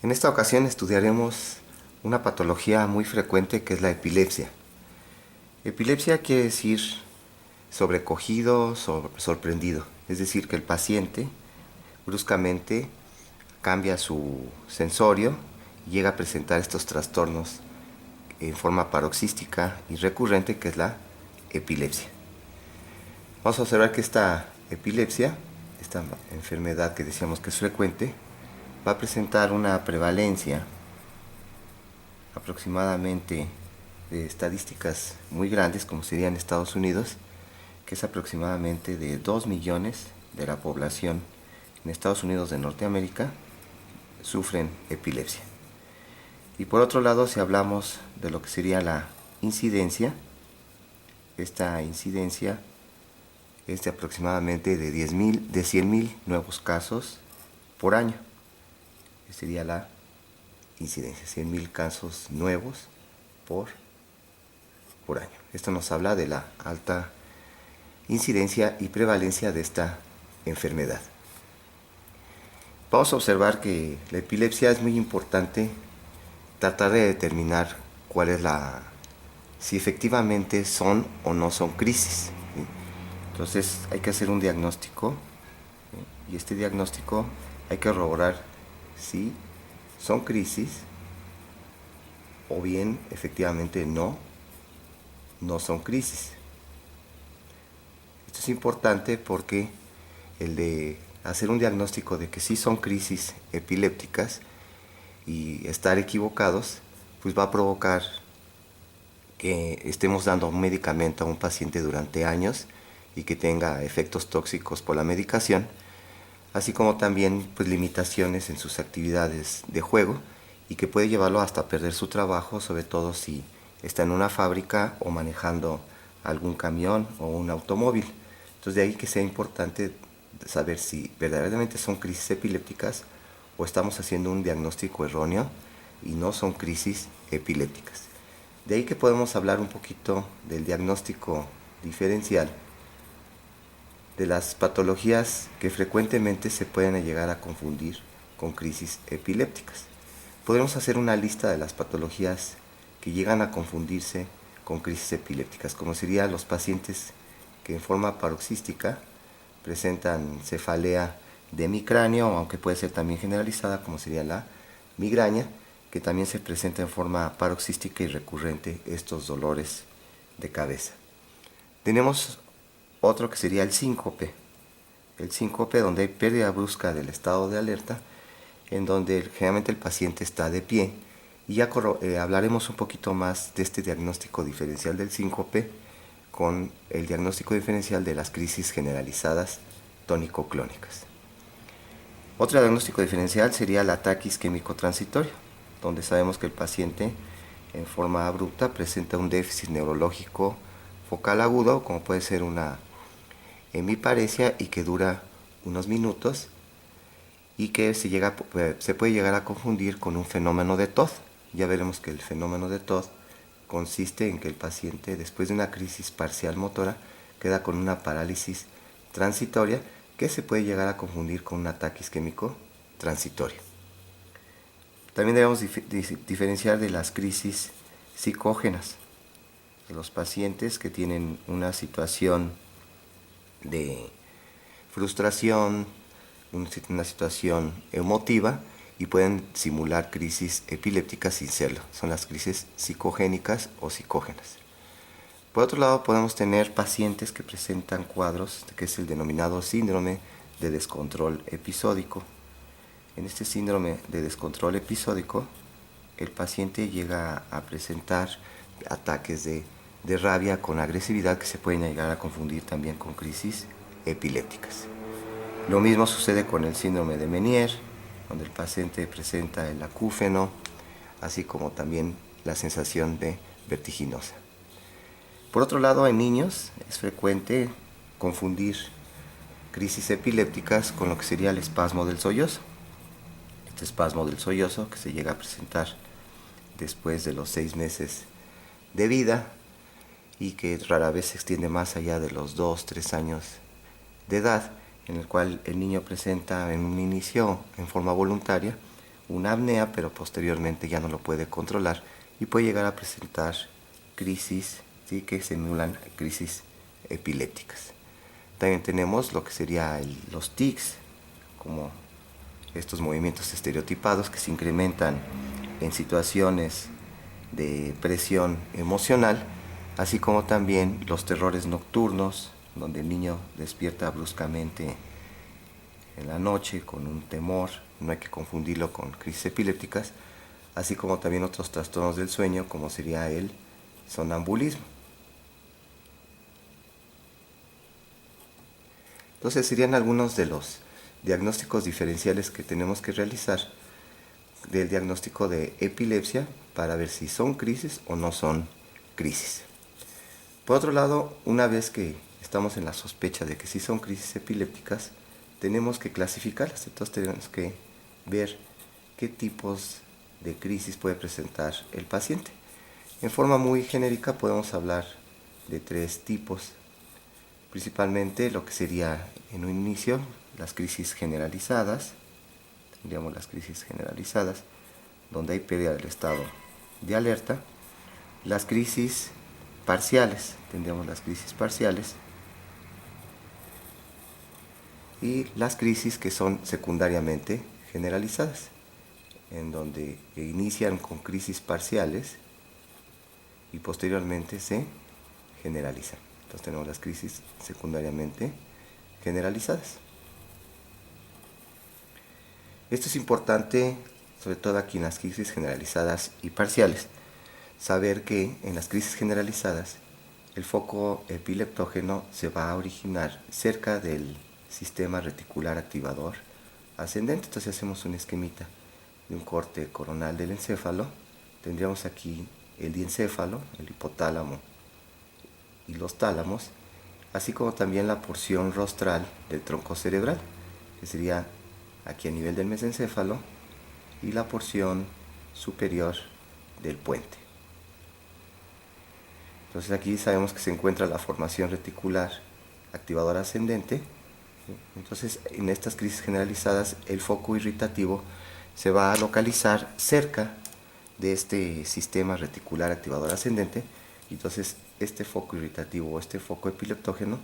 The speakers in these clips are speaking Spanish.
En esta ocasión estudiaremos una patología muy frecuente que es la epilepsia. Epilepsia quiere decir sobrecogido, sorprendido, es decir, que el paciente bruscamente cambia su sensorio y llega a presentar estos trastornos en forma paroxística y recurrente que es la epilepsia. Vamos a observar que esta epilepsia, esta enfermedad que decíamos que es frecuente, va a presentar una prevalencia aproximadamente de estadísticas muy grandes, como sería en Estados Unidos, que es aproximadamente de 2 millones de la población en Estados Unidos de Norteamérica sufren epilepsia. Y por otro lado, si hablamos de lo que sería la incidencia, esta incidencia es de aproximadamente de 100.000 nuevos casos por año. Esa sería la incidencia, 100.000 casos nuevos por año. Esto nos habla de la alta incidencia y prevalencia de esta enfermedad. Vamos a observar que la epilepsia es muy importante tratar de determinar si efectivamente son o no son crisis. ¿Sí? Entonces hay que hacer un diagnóstico, ¿sí? Y este diagnóstico hay que corroborar si son crisis o bien efectivamente no son crisis. Esto es importante porque el de hacer un diagnóstico de que sí son crisis epilépticas y estar equivocados, pues va a provocar que estemos dando un medicamento a un paciente durante años y que tenga efectos tóxicos por la medicación, así como también pues, limitaciones en sus actividades de juego y que puede llevarlo hasta perder su trabajo, sobre todo si está en una fábrica o manejando algún camión o un automóvil. Entonces de ahí que sea importante saber si verdaderamente son crisis epilépticas o estamos haciendo un diagnóstico erróneo y no son crisis epilépticas. De ahí que podemos hablar un poquito del diagnóstico diferencial de las patologías que frecuentemente se pueden llegar a confundir con crisis epilépticas. Podemos hacer una lista de las patologías que llegan a confundirse con crisis epilépticas, como serían los pacientes que en forma paroxística presentan cefalea de hemicráneo, aunque puede ser también generalizada, como sería la migraña, que también se presenta en forma paroxística y recurrente estos dolores de cabeza. Tenemos otro que sería el síncope donde hay pérdida brusca del estado de alerta, en donde generalmente el paciente está de pie, y ya hablaremos un poquito más de este diagnóstico diferencial del síncope con el diagnóstico diferencial de las crisis generalizadas tónico-clónicas. Otro diagnóstico diferencial sería la ataque isquémico transitorio, donde sabemos que el paciente en forma abrupta presenta un déficit neurológico focal agudo, como puede ser una hemiparesia y que dura unos minutos y que se puede llegar a confundir con un fenómeno de TOD. Ya veremos que el fenómeno de TOD consiste en que el paciente, después de una crisis parcial motora, queda con una parálisis transitoria que se puede llegar a confundir con un ataque isquémico transitorio. También debemos diferenciar de las crisis psicógenas, de los pacientes que tienen una situación de frustración, una situación emotiva y pueden simular crisis epilépticas sin serlo. Son las crisis psicogénicas o psicógenas. Por otro lado, podemos tener pacientes que presentan cuadros, que es el denominado síndrome de descontrol episódico. En este síndrome de descontrol episódico, el paciente llega a presentar ataques de rabia con agresividad que se pueden llegar a confundir también con crisis epilépticas. Lo mismo sucede con el síndrome de Meniere, donde el paciente presenta el acúfeno, así como también la sensación de vertiginosa. Por otro lado, en niños es frecuente confundir crisis epilépticas con lo que sería el espasmo del sollozo. Este espasmo del sollozo que se llega a presentar después de los 6 meses de vida y que rara vez se extiende más allá de los 2-3 años de edad, en el cual el niño presenta en un inicio en forma voluntaria una apnea, pero posteriormente ya no lo puede controlar y puede llegar a presentar crisis, ¿sí?, que simulan crisis epilépticas. También tenemos lo que sería los tics, como estos movimientos estereotipados que se incrementan en situaciones de presión emocional, así como también los terrores nocturnos, donde el niño despierta bruscamente en la noche con un temor. No hay que confundirlo con crisis epilépticas, así como también otros trastornos del sueño, como sería el sonambulismo. Entonces serían algunos de los diagnósticos diferenciales que tenemos que realizar del diagnóstico de epilepsia para ver si son crisis o no son crisis. Por otro lado, una vez que estamos en la sospecha de que sí son crisis epilépticas, tenemos que clasificarlas. Entonces tenemos que ver qué tipos de crisis puede presentar el paciente. En forma muy genérica podemos hablar de 3 tipos, principalmente lo que sería en un inicio las crisis generalizadas. Tendríamos las crisis generalizadas, donde hay pérdida del estado de alerta. Las crisis parciales, tendríamos las crisis parciales. Y las crisis que son secundariamente generalizadas, en donde inician con crisis parciales y posteriormente se generalizan. Entonces tenemos las crisis secundariamente generalizadas. Esto es importante, sobre todo aquí en las crisis generalizadas y parciales, saber que en las crisis generalizadas el foco epileptógeno se va a originar cerca del sistema reticular activador ascendente. Entonces hacemos un esquemita de un corte coronal del encéfalo. Tendríamos aquí el diencéfalo, el hipotálamo y los tálamos, así como también la porción rostral del tronco cerebral, que sería aquí a nivel del mesencéfalo, y la porción superior del puente. Entonces aquí sabemos que se encuentra la formación reticular activadora ascendente. Entonces en estas crisis generalizadas el foco irritativo se va a localizar cerca de este sistema reticular activador ascendente. Entonces este foco irritativo o este foco epileptógeno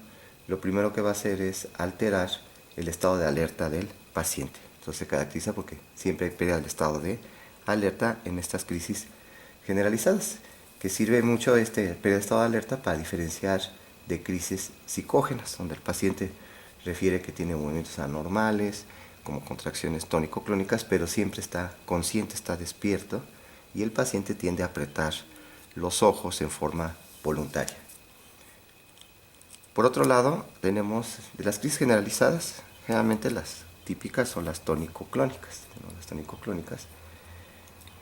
lo primero que va a hacer es alterar el estado de alerta del paciente. Entonces se caracteriza porque siempre hay pérdida del estado de alerta en estas crisis generalizadas, que sirve mucho este pérdida de estado de alerta para diferenciar de crisis psicógenas, donde el paciente refiere que tiene movimientos anormales, como contracciones tónico-clónicas, pero siempre está consciente, está despierto, y el paciente tiende a apretar los ojos en forma voluntaria. Por otro lado, tenemos de las crisis generalizadas, generalmente las típicas son las tónico-clónicas. Las tónico-clónicas,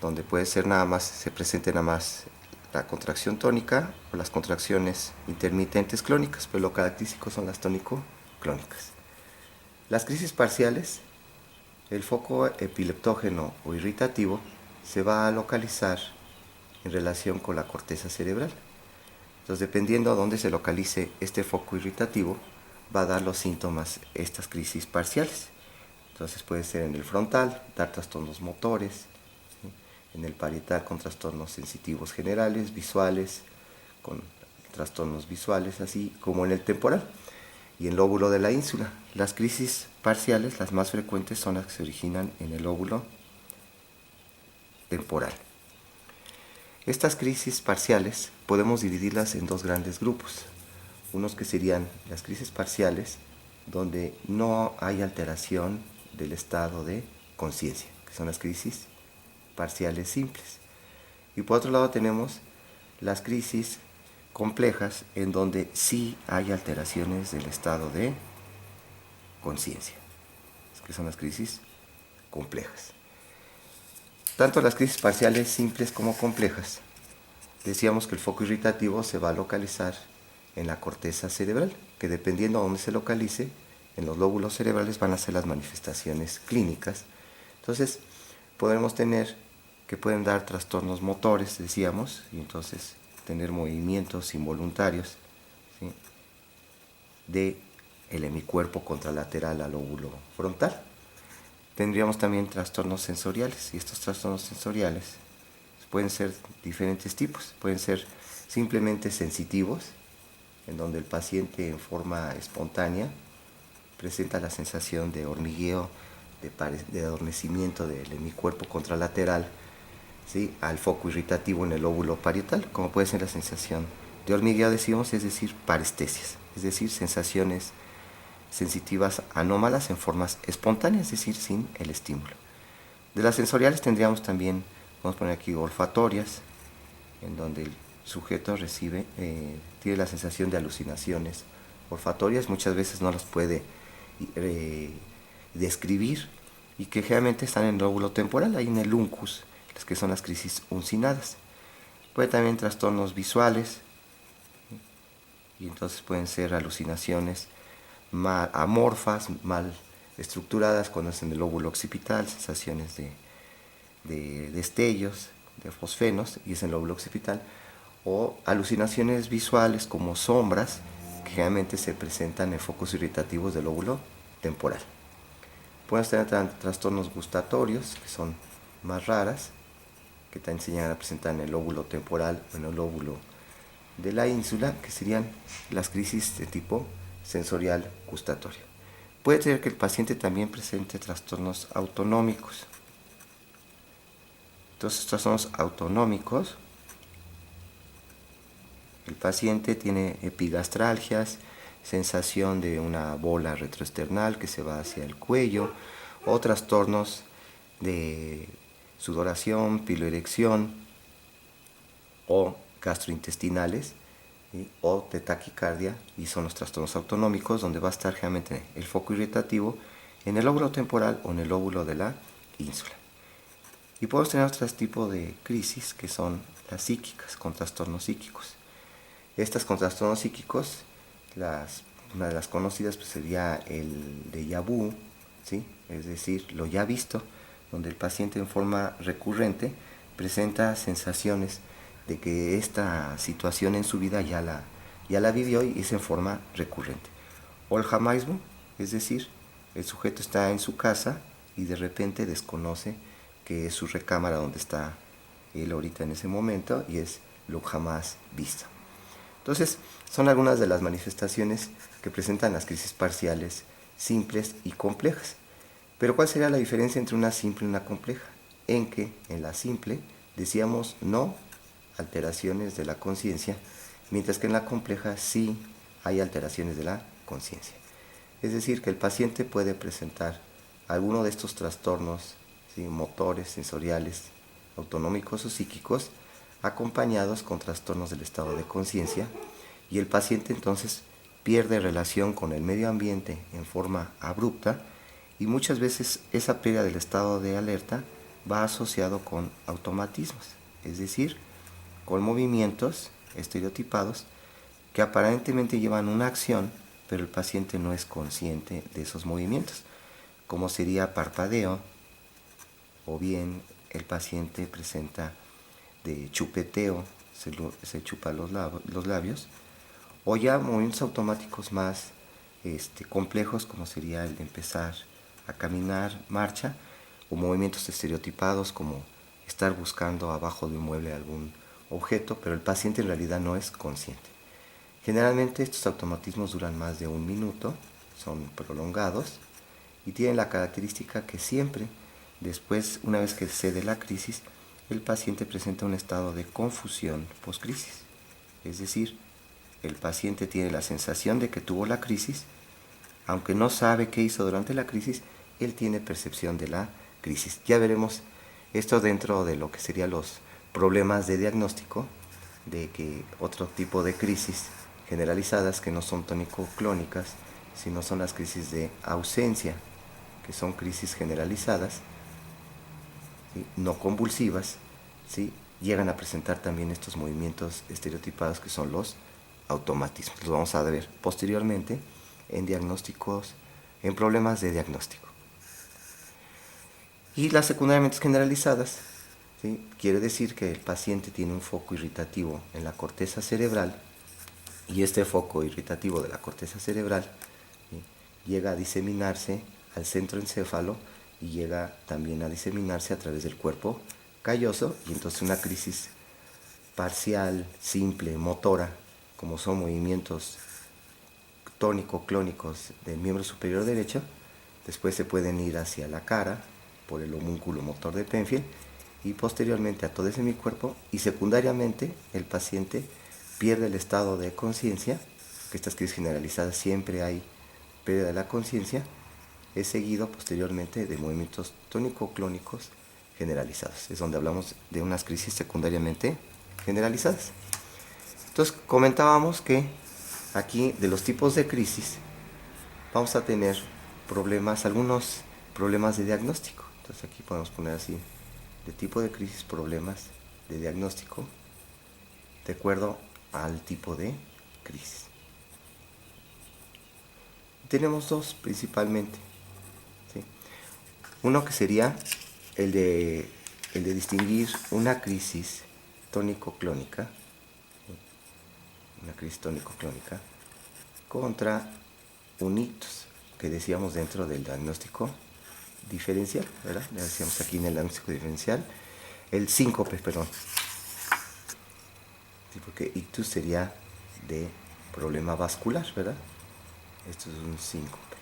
donde puede ser nada más, se presente nada más la contracción tónica o las contracciones intermitentes clónicas, pero lo característico son las tónico-clónicas. Las crisis parciales, el foco epileptógeno o irritativo se va a localizar en relación con la corteza cerebral. Entonces, dependiendo a dónde se localice este foco irritativo, va a dar los síntomas estas crisis parciales. Entonces puede ser en el frontal, dar trastornos motores, ¿sí?, en el parietal con trastornos sensitivos generales, visuales, con trastornos visuales, así como en el temporal y en el lóbulo de la ínsula. Las crisis parciales, las más frecuentes, son las que se originan en el lóbulo temporal. Estas crisis parciales podemos dividirlas en 2 grandes grupos. Unos que serían las crisis parciales, donde no hay alteración del estado de conciencia, que son las crisis parciales simples. Y por otro lado tenemos las crisis complejas, en donde sí hay alteraciones del estado de conciencia, que son las crisis complejas. Tanto las crisis parciales simples como complejas, decíamos que el foco irritativo se va a localizar en la corteza cerebral, que dependiendo de dónde se localice, en los lóbulos cerebrales van a ser las manifestaciones clínicas. Entonces, podemos tener que pueden dar trastornos motores, decíamos, y entonces tener movimientos involuntarios, ¿sí?, de el hemicuerpo contralateral al lóbulo frontal. tendríamos también trastornos sensoriales, y estos trastornos sensoriales pueden ser diferentes tipos. Pueden ser simplemente sensitivos, en donde el paciente en forma espontánea presenta la sensación de hormigueo, de adormecimiento del hemicuerpo contralateral, ¿sí?, al foco irritativo en el lóbulo parietal, como puede ser la sensación de hormigueo, decimos, es decir, parestesias, es decir, sensaciones sensitivas anómalas en formas espontáneas, es decir, sin el estímulo. De las sensoriales tendríamos también, vamos a poner aquí, olfatorias, en donde el sujeto tiene la sensación de alucinaciones olfatorias, muchas veces no las puede describir, y que generalmente están en el lóbulo temporal, ahí en el uncus, las que son las crisis uncinadas. Puede también trastornos visuales, y entonces pueden ser alucinaciones mal amorfas, mal estructuradas, cuando es en el lóbulo occipital, sensaciones de destellos, de fosfenos, y es en el lóbulo occipital, o alucinaciones visuales como sombras, que generalmente se presentan en focos irritativos del lóbulo temporal. Pueden tener trastornos gustatorios, que son más raras, que también se llegan a presentar en el lóbulo temporal o en el lóbulo de la ínsula, que serían las crisis de tipo sensorial gustatorio. Puede ser que el paciente también presente trastornos autonómicos. Entonces, trastornos autonómicos, el paciente tiene epigastralgias, sensación de una bola retroesternal que se va hacia el cuello, o trastornos de sudoración, piloerección, o gastrointestinales, ¿sí?, o de taquicardia, y son los trastornos autonómicos, donde va a estar generalmente el foco irritativo en el lóbulo temporal o en el lóbulo de la ínsula. Y podemos tener otros tipos de crisis, que son las psíquicas, con trastornos psíquicos. Estas con trastornos psíquicos, una de las conocidas pues sería el déjà vu, ¿sí?, es decir, lo ya visto, donde el paciente en forma recurrente presenta sensaciones de que esta situación en su vida ya la vivió y es en forma recurrente. O el jamaísmo, es decir, el sujeto está en su casa y de repente desconoce que es su recámara donde está él ahorita en ese momento, y es lo jamás visto. Entonces, son algunas de las manifestaciones que presentan las crisis parciales simples y complejas. Pero ¿cuál sería la diferencia entre una simple y una compleja? En que en la simple decíamos no alteraciones de la conciencia, mientras que en la compleja sí hay alteraciones de la conciencia. Es decir, que el paciente puede presentar alguno de estos trastornos, ¿sí?, motores, sensoriales, autonómicos o psíquicos, acompañados con trastornos del estado de conciencia, y el paciente entonces pierde relación con el medio ambiente en forma abrupta, y muchas veces esa pérdida del estado de alerta va asociado con automatismos, es decir, con movimientos estereotipados que aparentemente llevan una acción, pero el paciente no es consciente de esos movimientos, como sería parpadeo, o bien el paciente presenta de chupeteo, se chupa los labios, o ya movimientos automáticos más complejos, como sería el de empezar a caminar, marcha, o movimientos estereotipados como estar buscando abajo de un mueble algún objeto, pero el paciente en realidad no es consciente. Generalmente estos automatismos duran más de un minuto, son prolongados y tienen la característica que siempre después, una vez que cede la crisis, el paciente presenta un estado de confusión postcrisis. Es decir, el paciente tiene la sensación de que tuvo la crisis, aunque no sabe qué hizo durante la crisis, él tiene percepción de la crisis. Ya veremos esto dentro de lo que serían los problemas de diagnóstico, de que otro tipo de crisis generalizadas que no son tónico-clónicas, sino son las crisis de ausencia, que son crisis generalizadas, ¿sí?, no convulsivas, ¿sí?, llegan a presentar también estos movimientos estereotipados que son los automatismos. Los vamos a ver posteriormente en diagnósticos, en problemas de diagnóstico. Y las secundariamente generalizadas, ¿sí?, quiere decir que el paciente tiene un foco irritativo en la corteza cerebral, y este foco irritativo de la corteza cerebral, ¿sí?, llega a diseminarse al centro encéfalo y llega también a diseminarse a través del cuerpo calloso, y entonces una crisis parcial, simple, motora, como son movimientos tónico-clónicos del miembro superior derecho, después se pueden ir hacia la cara por el homúnculo motor de Penfield y posteriormente a todo ese semicuerpo, y secundariamente el paciente pierde el estado de conciencia, que estas crisis generalizadas siempre hay pérdida de la conciencia, es seguido posteriormente de movimientos tónico-clónicos generalizados. Es donde hablamos de unas crisis secundariamente generalizadas. Entonces comentábamos que aquí de los tipos de crisis vamos a tener problemas, algunos problemas de diagnóstico. Entonces aquí podemos poner así, de tipo de crisis, problemas de diagnóstico de acuerdo al tipo de crisis. Tenemos dos principalmente, ¿sí? Uno que sería el de distinguir una crisis tónico-clónica, contra un ictus, que decíamos dentro del diagnóstico diferencial, ¿verdad? Ya decíamos aquí en el diagnóstico diferencial, el síncope, perdón. Sí, porque ictus sería de problema vascular, ¿verdad? Esto es un síncope.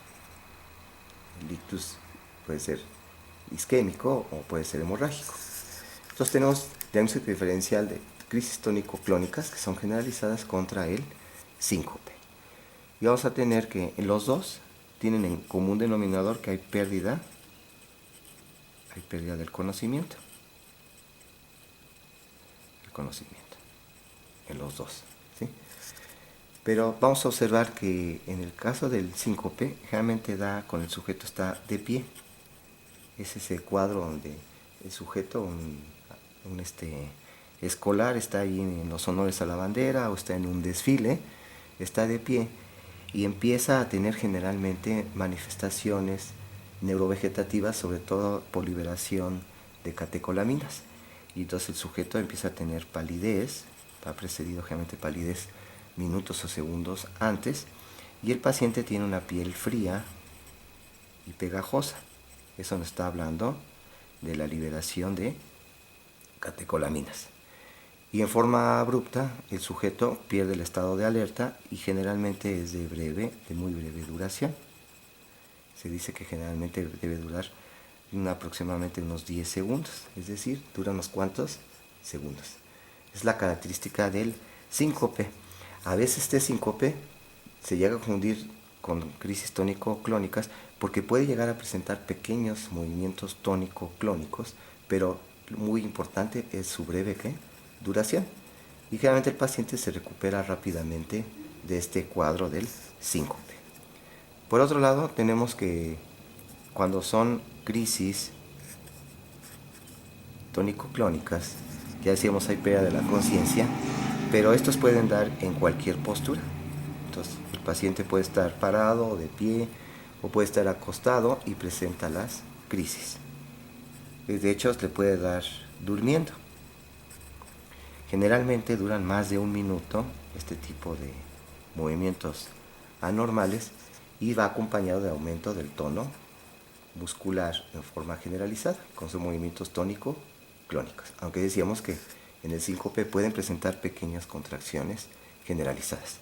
El ictus puede ser isquémico o puede ser hemorrágico. Entonces tenemos diagnóstico diferencial de crisis tónico-clónicas que son generalizadas contra el síncope. Y vamos a tener que los dos tienen en común denominador que hay pérdida del conocimiento. En los dos, ¿sí? Pero vamos a observar que en el caso del síncope, generalmente da con el sujeto está de pie. Es ese cuadro donde el sujeto, un escolar, está ahí en los honores a la bandera o está en un desfile, está de pie y empieza a tener generalmente manifestaciones neurovegetativas, sobre todo por liberación de catecolaminas. Y entonces el sujeto empieza a tener palidez, ha precedido generalmente palidez minutos o segundos antes, y el paciente tiene una piel fría y pegajosa. Eso nos está hablando de la liberación de catecolaminas. Y en forma abrupta el sujeto pierde el estado de alerta y generalmente es de muy breve duración. Se dice que generalmente debe durar aproximadamente unos 10 segundos, es decir, dura unos cuantos segundos. Es la característica del síncope. A veces este síncope se llega a confundir con crisis tónico-clónicas porque puede llegar a presentar pequeños movimientos tónico-clónicos, pero muy importante es su breve duración. Y generalmente el paciente se recupera rápidamente de este cuadro del síncope. Por otro lado, tenemos que cuando son crisis tónico-clónicas, ya decíamos hay pérdida de la conciencia, pero estos pueden dar en cualquier postura. Entonces, el paciente puede estar parado o de pie o puede estar acostado y presenta las crisis. De hecho, le puede dar durmiendo. Generalmente duran más de un minuto este tipo de movimientos anormales y va acompañado de aumento del tono muscular en forma generalizada, con sus movimientos tónico-clónicos. Aunque decíamos que en el síncope pueden presentar pequeñas contracciones generalizadas.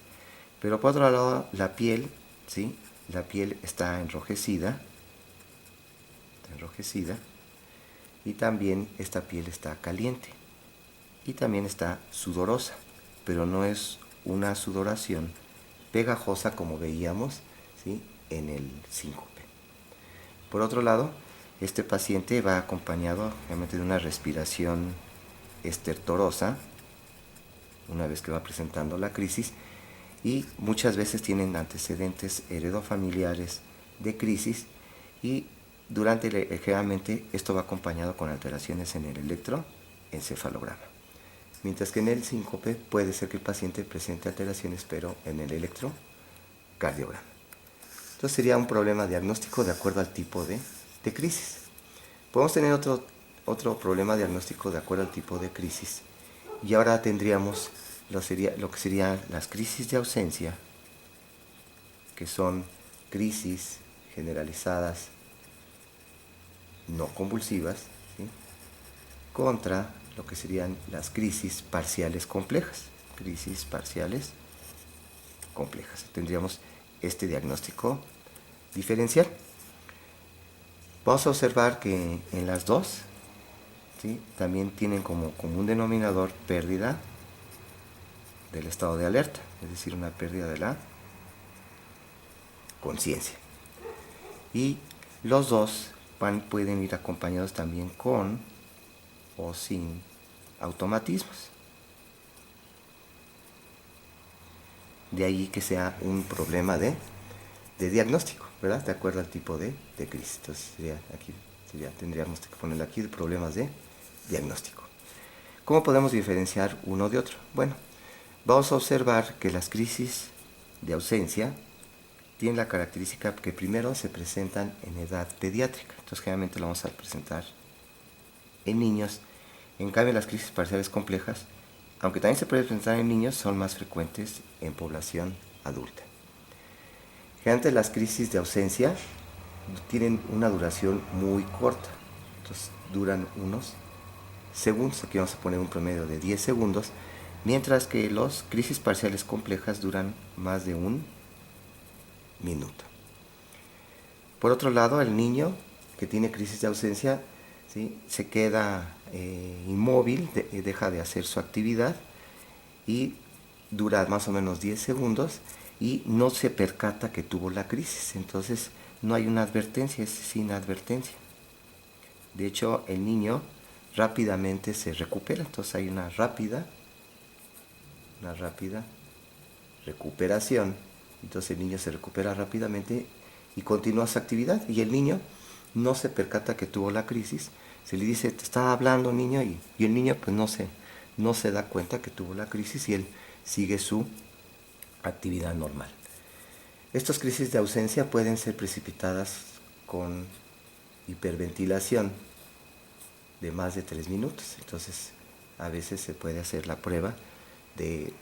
Pero por otro lado, la piel, ¿sí? La piel está enrojecida, y también esta piel está caliente y también está sudorosa, pero no es una sudoración pegajosa como veíamos, ¿sí?, en el síncope. Por otro lado, este paciente va acompañado realmente de una respiración estertorosa una vez que va presentando la crisis, y muchas veces tienen antecedentes heredofamiliares de crisis, y generalmente esto va acompañado con alteraciones en el electroencefalograma. Mientras que en el síncope puede ser que el paciente presente alteraciones, pero en el electrocardiograma. Entonces sería un problema diagnóstico de acuerdo al tipo de crisis. Podemos tener otro problema diagnóstico de acuerdo al tipo de crisis. Y ahora tendríamos lo que serían las crisis de ausencia, que son crisis generalizadas no convulsivas, ¿sí?, contra lo que serían las crisis parciales complejas. Crisis parciales complejas. Tendríamos este diagnóstico diferencial. Vamos a observar que en las dos, ¿sí?, también tienen como común denominador pérdida del estado de alerta, es decir, una pérdida de la conciencia. Y los dos pueden ir acompañados también con o sin automatismos. De ahí que sea un problema de diagnóstico, ¿verdad? De acuerdo al tipo de crisis. Entonces tendríamos que ponerle aquí problemas de diagnóstico. ¿Cómo podemos diferenciar uno de otro? Bueno, vamos a observar que las crisis de ausencia tienen la característica que primero se presentan en edad pediátrica. Entonces generalmente lo vamos a presentar en niños. En cambio, las crisis parciales complejas, aunque también se pueden presentar en niños, son más frecuentes en población adulta. Generalmente las crisis de ausencia tienen una duración muy corta. Entonces duran unos segundos. Aquí vamos a poner un promedio de 10 segundos. Mientras que las crisis parciales complejas duran más de un minuto. Por otro lado, el niño que tiene crisis de ausencia, ¿sí?, se queda inmóvil, deja de hacer su actividad y dura más o menos 10 segundos y no se percata que tuvo la crisis. Entonces no hay una advertencia, es sin advertencia. De hecho, el niño rápidamente se recupera. Entonces hay una rápida recuperación. Entonces el niño se recupera rápidamente y continúa su actividad. Y el niño no se percata que tuvo la crisis. Se le dice, te estaba hablando, niño, y el niño pues no se da cuenta que tuvo la crisis y él sigue su actividad normal. Estas crisis de ausencia pueden ser precipitadas con hiperventilación de más de 3 minutos. Entonces, a veces se puede hacer la prueba de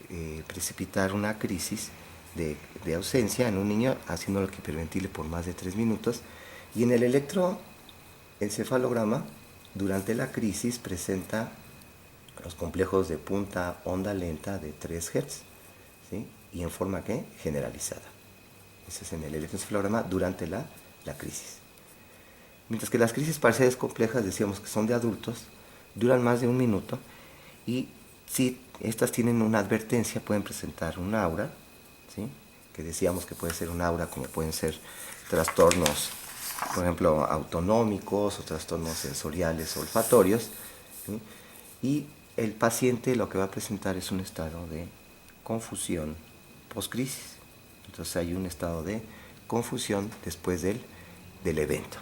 precipitar una crisis de ausencia en un niño haciéndolo que hiperventile por más de 3 minutos. Y en el electroencefalograma, durante la crisis, presenta los complejos de punta onda lenta de 3 Hz, ¿sí?, y en forma generalizada. Ese es en el electroencefalograma durante la crisis. Mientras que las crisis parciales complejas, decíamos que son de adultos, duran más de un minuto y si estas tienen una advertencia pueden presentar un aura, ¿sí?, que decíamos que puede ser un aura como pueden ser trastornos, por ejemplo, autonómicos o trastornos sensoriales o olfatorios, ¿sí?, y el paciente lo que va a presentar es un estado de confusión postcrisis. Entonces hay un estado de confusión después del evento.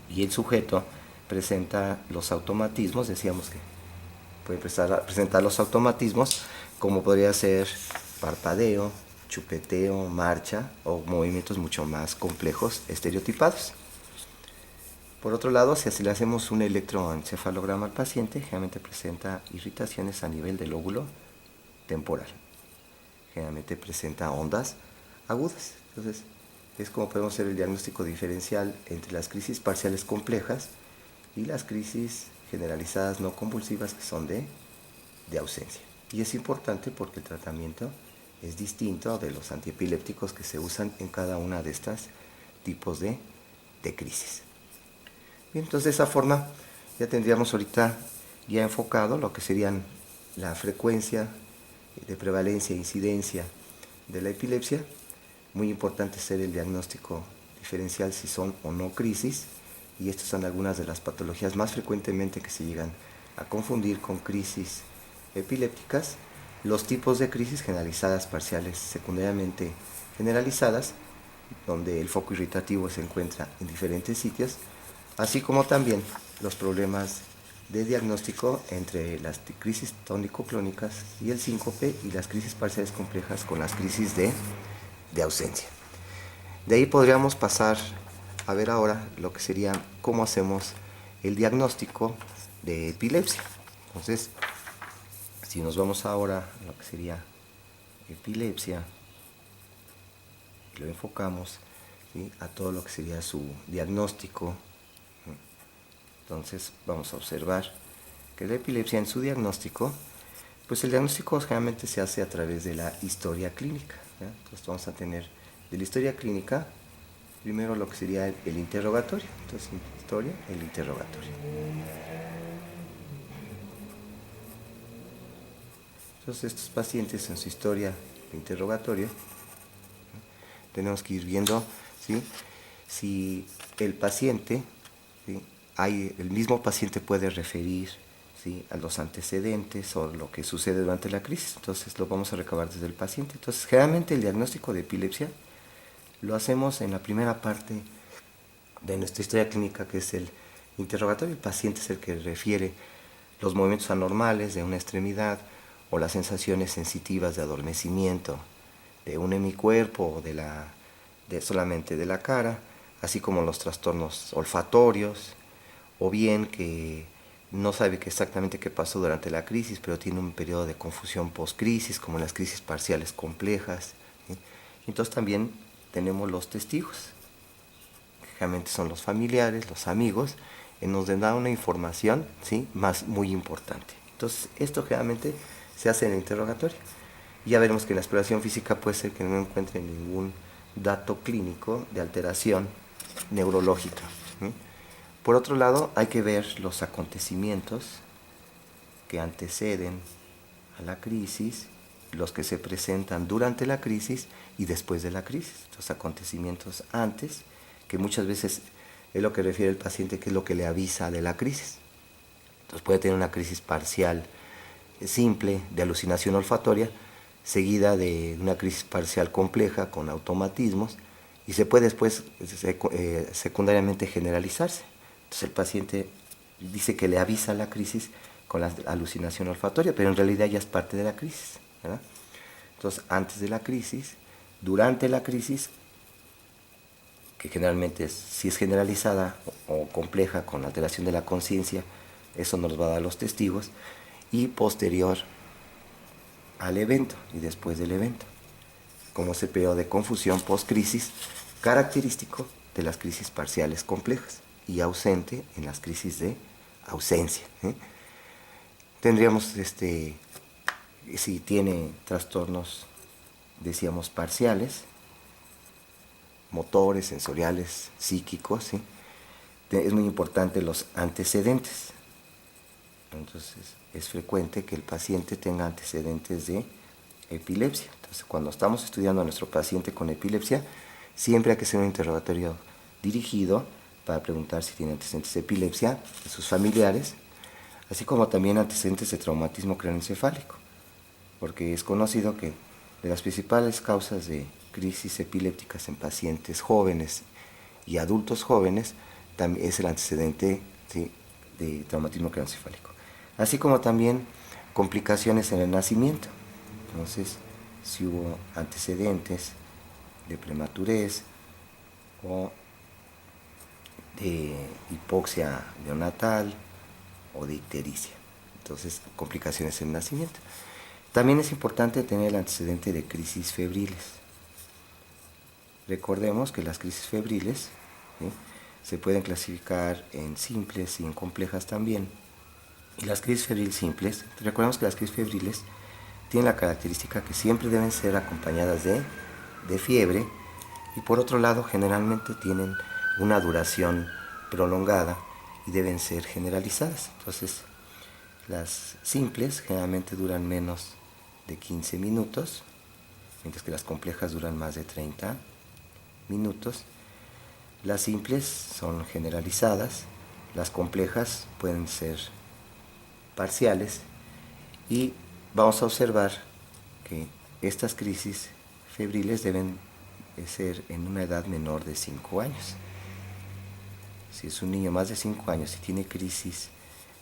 Y el sujeto presenta los automatismos, decíamos que puede presentar los automatismos como podría ser parpadeo, chupeteo, marcha o movimientos mucho más complejos, estereotipados. Por otro lado, si le hacemos un electroencefalograma al paciente, generalmente presenta irritaciones a nivel del lóbulo temporal. Generalmente presenta ondas agudas. Entonces, es como podemos hacer el diagnóstico diferencial entre las crisis parciales complejas y las crisis generalizadas no convulsivas que son de ausencia. Y es importante porque el tratamiento es distinto de los antiepilépticos que se usan en cada una de estas tipos de crisis. Bien, entonces de esa forma ya tendríamos ahorita ya enfocado lo que serían la frecuencia de prevalencia e incidencia de la epilepsia. Muy importante hacer el diagnóstico diferencial si son o no crisis, y estas son algunas de las patologías más frecuentemente que se llegan a confundir con crisis epilépticas. Los tipos de crisis generalizadas, parciales, secundariamente generalizadas, donde el foco irritativo se encuentra en diferentes sitios, así como también los problemas de diagnóstico entre las crisis tónico-clónicas y el síncope y las crisis parciales complejas con las crisis de ausencia. De ahí podríamos pasar a ver ahora lo que sería cómo hacemos el diagnóstico de epilepsia. Entonces, si nos vamos ahora a lo que sería epilepsia, lo enfocamos, ¿sí?, a todo lo que sería su diagnóstico, Entonces vamos a observar que la epilepsia en su diagnóstico, pues el diagnóstico generalmente se hace a través de la historia clínica, ¿ya? Entonces vamos a tener de la historia clínica primero lo que sería el interrogatorio. Entonces, historia, el interrogatorio. Entonces estos pacientes en su historia de interrogatorio, tenemos que ir viendo, ¿sí?, si el paciente, ¿sí?, el mismo paciente puede referir, ¿sí?, a los antecedentes o lo que sucede durante la crisis. Entonces lo vamos a recabar desde el paciente. Entonces generalmente el diagnóstico de epilepsia lo hacemos en la primera parte de nuestra historia clínica, que es el interrogatorio. El paciente es el que refiere los movimientos anormales de una extremidad o las sensaciones sensitivas de adormecimiento de un hemicuerpo o solamente de la cara, así como los trastornos olfatorios, o bien que no sabe exactamente qué pasó durante la crisis, pero tiene un periodo de confusión post-crisis, como las crisis parciales complejas, ¿sí? Entonces también tenemos los testigos, que generalmente son los familiares, los amigos, que nos dan una información, ¿sí?, muy importante. Entonces esto generalmente se hace en el interrogatorio. Y ya veremos que en la exploración física puede ser que no encuentren ningún dato clínico de alteración neurológica, ¿sí? Por otro lado, hay que ver los acontecimientos que anteceden a la crisis, los que se presentan durante la crisis y después de la crisis. Los acontecimientos antes, que muchas veces es lo que refiere el paciente, que es lo que le avisa de la crisis. Entonces puede tener una crisis parcial simple de alucinación olfatoria, seguida de una crisis parcial compleja con automatismos, y se puede después secundariamente generalizarse. Entonces el paciente dice que le avisa la crisis con la alucinación olfatoria, pero en realidad ya es parte de la crisis, ¿verdad? Entonces, antes de la crisis, durante la crisis, que generalmente si es generalizada o compleja con alteración de la conciencia, eso nos va a dar los testigos, y posterior al evento y después del evento, como ese periodo de confusión post-crisis, característico de las crisis parciales complejas y ausente en las crisis de ausencia, ¿eh? Tendríamos, si tiene trastornos, decíamos, parciales, motores, sensoriales, psíquicos, ¿sí?, es muy importante los antecedentes. Entonces es frecuente que el paciente tenga antecedentes de epilepsia. Entonces cuando estamos estudiando a nuestro paciente con epilepsia, siempre hay que hacer un interrogatorio dirigido para preguntar si tiene antecedentes de epilepsia de sus familiares, así como también antecedentes de traumatismo craneoencefálico, porque es conocido que de las principales causas de crisis epilépticas en pacientes jóvenes y adultos jóvenes también es el antecedente, ¿sí?, de traumatismo craneoencefálico, así como también complicaciones en el nacimiento. Entonces, si hubo antecedentes de prematurez o de hipoxia neonatal o de ictericia, entonces complicaciones en el nacimiento. También es importante tener el antecedente de crisis febriles. Recordemos que las crisis febriles, ¿sí?, se pueden clasificar en simples y en complejas también. Y las crisis febriles simples, recordemos que las crisis febriles tienen la característica que siempre deben ser acompañadas de fiebre, y por otro lado generalmente tienen una duración prolongada y deben ser generalizadas. Entonces, las simples generalmente duran menos de 15 minutos, mientras que las complejas duran más de 30 minutos. Las simples son generalizadas, las complejas pueden ser parciales, y vamos a observar que estas crisis febriles deben ser en una edad menor de 5 años. Si es un niño más de 5 años y tiene crisis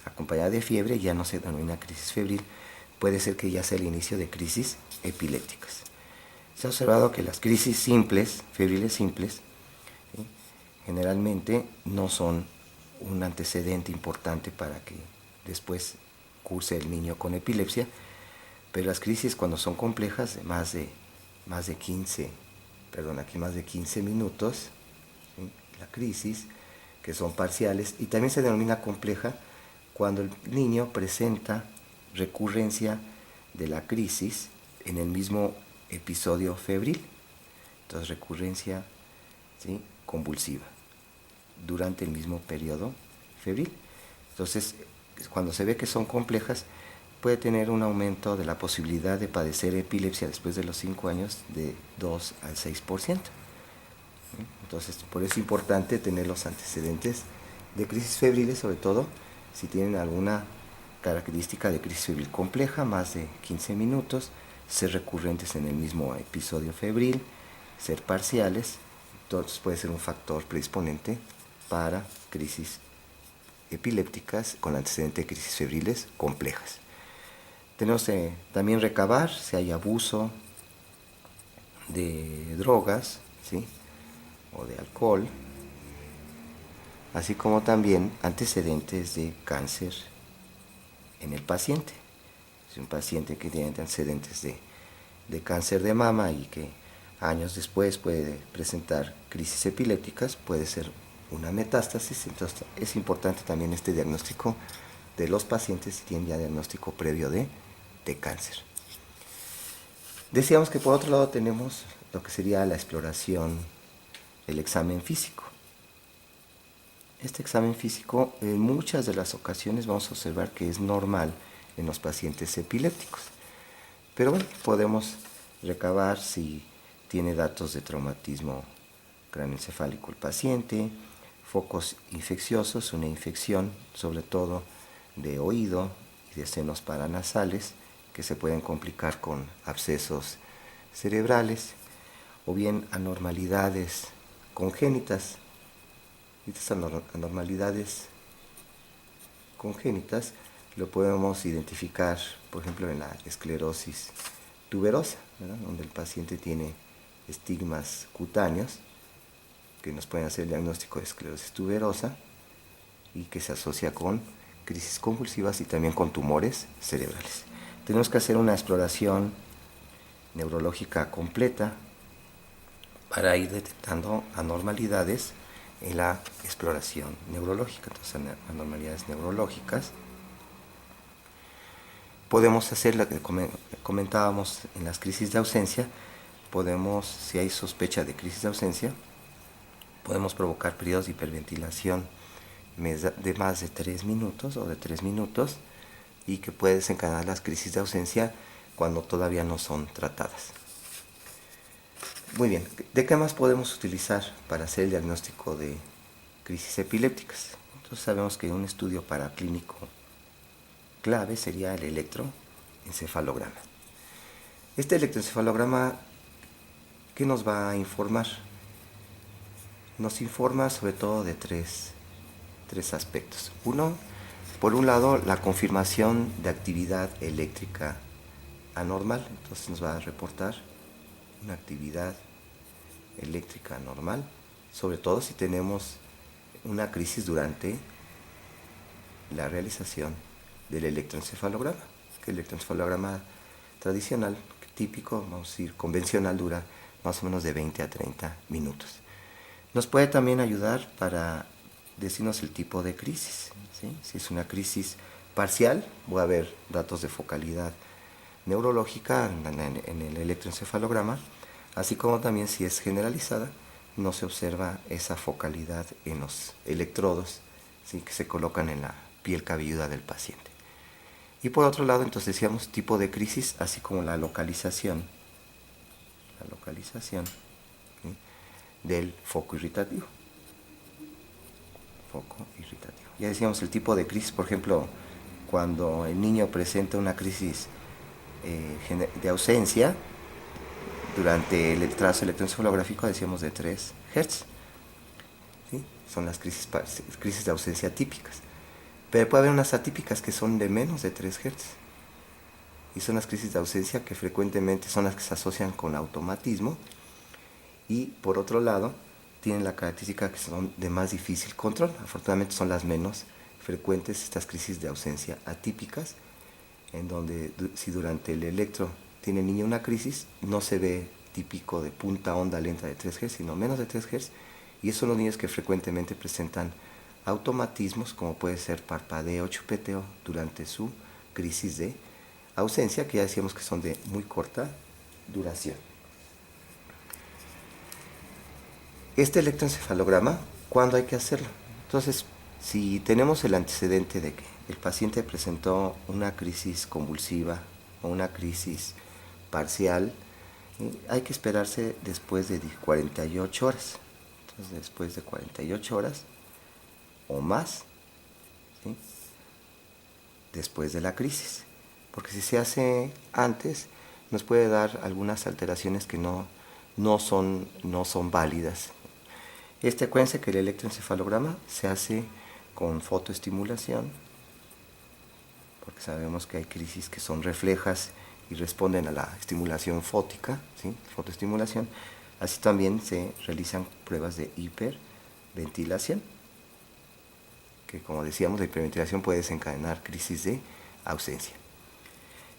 acompañada de fiebre, ya no se denomina crisis febril, puede ser que ya sea el inicio de crisis epilépticas. Se ha observado que las crisis simples, febriles simples, ¿sí?, generalmente no son un antecedente importante para que después curse el niño con epilepsia, pero las crisis cuando son complejas, más de 15 minutos, ¿sí?, la crisis, que son parciales, y también se denomina compleja cuando el niño presenta recurrencia de la crisis en el mismo episodio febril. Entonces, recurrencia, ¿sí?, convulsiva durante el mismo periodo febril. Entonces, cuando se ve que son complejas, puede tener un aumento de la posibilidad de padecer epilepsia después de los 5 años de 2 al 6%. Entonces, por eso es importante tener los antecedentes de crisis febriles, sobre todo si tienen alguna característica de crisis febril compleja, más de 15 minutos, ser recurrentes en el mismo episodio febril, ser parciales. Entonces puede ser un factor predisponente para crisis epilépticas con antecedente de crisis febriles complejas. Tenemos también recabar si hay abuso de drogas, ¿sí?, o de alcohol, así como también antecedentes de cáncer en el paciente. Si un paciente que tiene antecedentes de cáncer de mama y que años después puede presentar crisis epilépticas, puede ser una metástasis. Entonces es importante también este diagnóstico de los pacientes si tienen ya diagnóstico previo de cáncer. Decíamos que por otro lado tenemos lo que sería la exploración, el examen físico. Este examen físico en muchas de las ocasiones vamos a observar que es normal en los pacientes epilépticos. Pero bueno, podemos recabar si tiene datos de traumatismo cráneoencefálico el paciente, focos infecciosos, una infección sobre todo de oído y de senos paranasales que se pueden complicar con abscesos cerebrales, o bien anormalidades congénitas. Estas anormalidades congénitas lo podemos identificar, por ejemplo, en la esclerosis tuberosa, ¿verdad?, donde el paciente tiene estigmas cutáneos que nos pueden hacer el diagnóstico de esclerosis tuberosa y que se asocia con crisis convulsivas y también con tumores cerebrales. Tenemos que hacer una exploración neurológica completa para ir detectando anormalidades en la exploración neurológica. Entonces, anormalidades neurológicas. Podemos hacer lo que comentábamos en las crisis de ausencia. Podemos, si hay sospecha de crisis de ausencia, podemos provocar periodos de hiperventilación de más de 3 minutos o de 3 minutos y que puede desencadenar las crisis de ausencia cuando todavía no son tratadas. Muy bien, ¿de qué más podemos utilizar para hacer el diagnóstico de crisis epilépticas? Entonces sabemos que un estudio paraclínico clave sería el electroencefalograma. Este electroencefalograma, ¿qué nos va a informar? Nos informa sobre todo de tres aspectos. Uno, por un lado, la confirmación de actividad eléctrica anormal. Entonces nos va a reportar una actividad eléctrica anormal, sobre todo si tenemos una crisis durante la realización del electroencefalograma. Que el electroencefalograma tradicional, típico, vamos a decir convencional, dura más o menos de 20 a 30 minutos. Nos puede también ayudar para decirnos el tipo de crisis, ¿sí? Si es una crisis parcial, voy a ver datos de focalidad neurológica en el electroencefalograma, así como también si es generalizada, no se observa esa focalidad en los electrodos, ¿sí?, que se colocan en la piel cabelluda del paciente. Y por otro lado, entonces decíamos tipo de crisis, así como la localización ¿sí?, del foco irritativo. Ya decíamos el tipo de crisis, por ejemplo, cuando el niño presenta una crisis de ausencia durante el trazo electroencefalográfico, decíamos de 3 Hz. ¿Sí? Son las crisis de ausencia típicas. Pero puede haber unas atípicas que son de menos de 3 Hz. Y son las crisis de ausencia que frecuentemente son las que se asocian con automatismo. Y por otro lado, tienen la característica que son de más difícil control. Afortunadamente son las menos frecuentes estas crisis de ausencia atípicas, en donde si durante el electro tiene el niño una crisis, no se ve típico de punta onda lenta de 3 Hz, sino menos de 3 Hz, y esos son los niños que frecuentemente presentan automatismos como puede ser parpadeo o chupeteo durante su crisis de ausencia, que ya decíamos que son de muy corta duración. Este electroencefalograma, ¿cuándo hay que hacerlo? Entonces, si tenemos el antecedente de que el paciente presentó una crisis convulsiva o una crisis parcial, hay que esperarse después de 48 horas. Entonces, después de 48 horas o más, ¿sí?, después de la crisis. Porque si se hace antes, nos puede dar algunas alteraciones que no son válidas. Acuérdense que el electroencefalograma se hace con fotoestimulación, porque sabemos que hay crisis que son reflejas y responden a la estimulación fótica, ¿sí?, fotoestimulación. Así también se realizan pruebas de hiperventilación, que como decíamos, la hiperventilación puede desencadenar crisis de ausencia.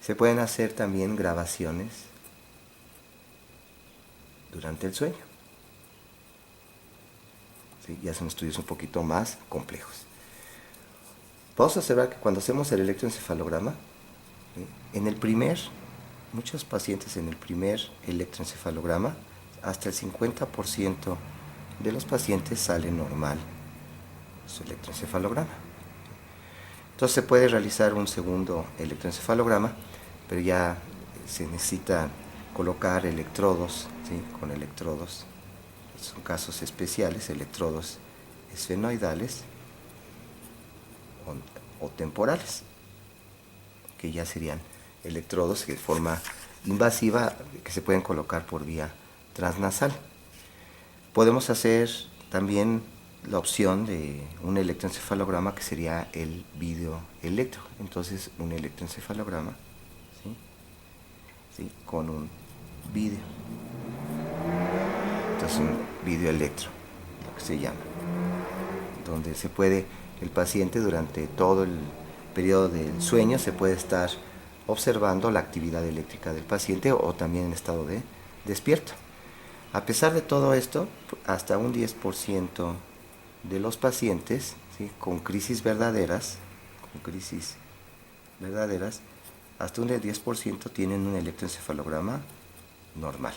Se pueden hacer también grabaciones durante el sueño. ¿Sí? Ya son estudios un poquito más complejos. Vamos a observar que cuando hacemos el electroencefalograma, ¿sí?, muchos pacientes en el primer electroencefalograma, hasta el 50% de los pacientes sale normal su electroencefalograma. Entonces se puede realizar un segundo electroencefalograma, pero ya se necesita colocar electrodos, ¿sí?, con electrodos. Son casos especiales, electrodos esfenoidales o temporales, que ya serían electrodos que de forma invasiva que se pueden colocar por vía transnasal. Podemos hacer también la opción de un electroencefalograma, que sería el videoelectro. Entonces, un electroencefalograma, ¿sí?, ¿sí?, con un video. Entonces, un videoelectro, lo que se llama, donde el paciente durante todo el periodo del sueño se puede estar observando la actividad eléctrica del paciente, o también en estado de despierto. A pesar de todo esto, hasta un 10% de los pacientes, ¿sí?, con crisis verdaderas, hasta un 10% tienen un electroencefalograma normal.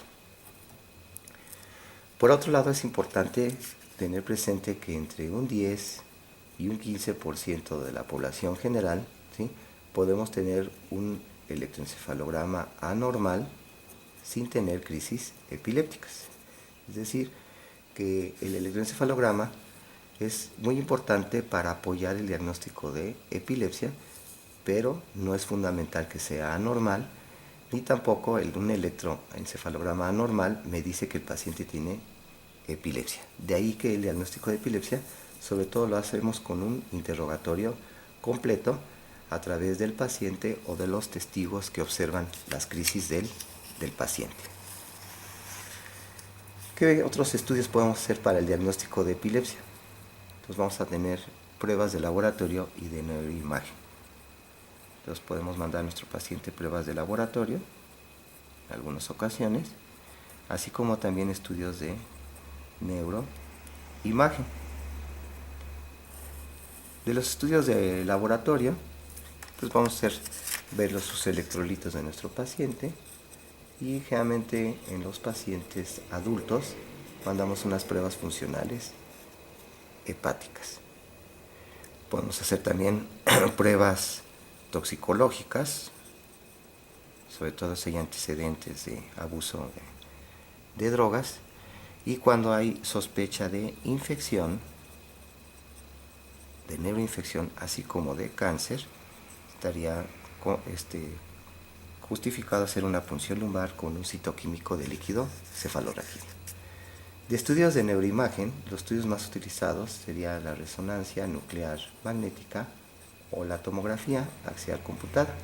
Por otro lado, es importante tener presente que entre un 10 y un 15% de la población general, ¿sí?, podemos tener un electroencefalograma anormal sin tener crisis epilépticas. Es decir, que el electroencefalograma es muy importante para apoyar el diagnóstico de epilepsia, pero no es fundamental que sea anormal, ni tampoco un electroencefalograma anormal me dice que el paciente tiene epilepsia. De ahí que el diagnóstico de epilepsia sobre todo lo hacemos con un interrogatorio completo a través del paciente o de los testigos que observan las crisis del paciente. ¿Qué otros estudios podemos hacer para el diagnóstico de epilepsia? Pues vamos a tener pruebas de laboratorio y de neuroimagen. Entonces podemos mandar a nuestro paciente pruebas de laboratorio en algunas ocasiones, así como también estudios de neuroimagen. De los estudios de laboratorio, pues vamos a ver sus electrolitos de nuestro paciente, y generalmente en los pacientes adultos mandamos unas pruebas funcionales hepáticas. Podemos hacer también pruebas toxicológicas, sobre todo si hay antecedentes de abuso de drogas, y cuando hay sospecha de infección, de neuroinfección, así como de cáncer, estaría justificado hacer una punción lumbar con un citoquímico de líquido cefalorraquídeo. De estudios de neuroimagen, los estudios más utilizados sería la resonancia nuclear magnética o la tomografía axial computada.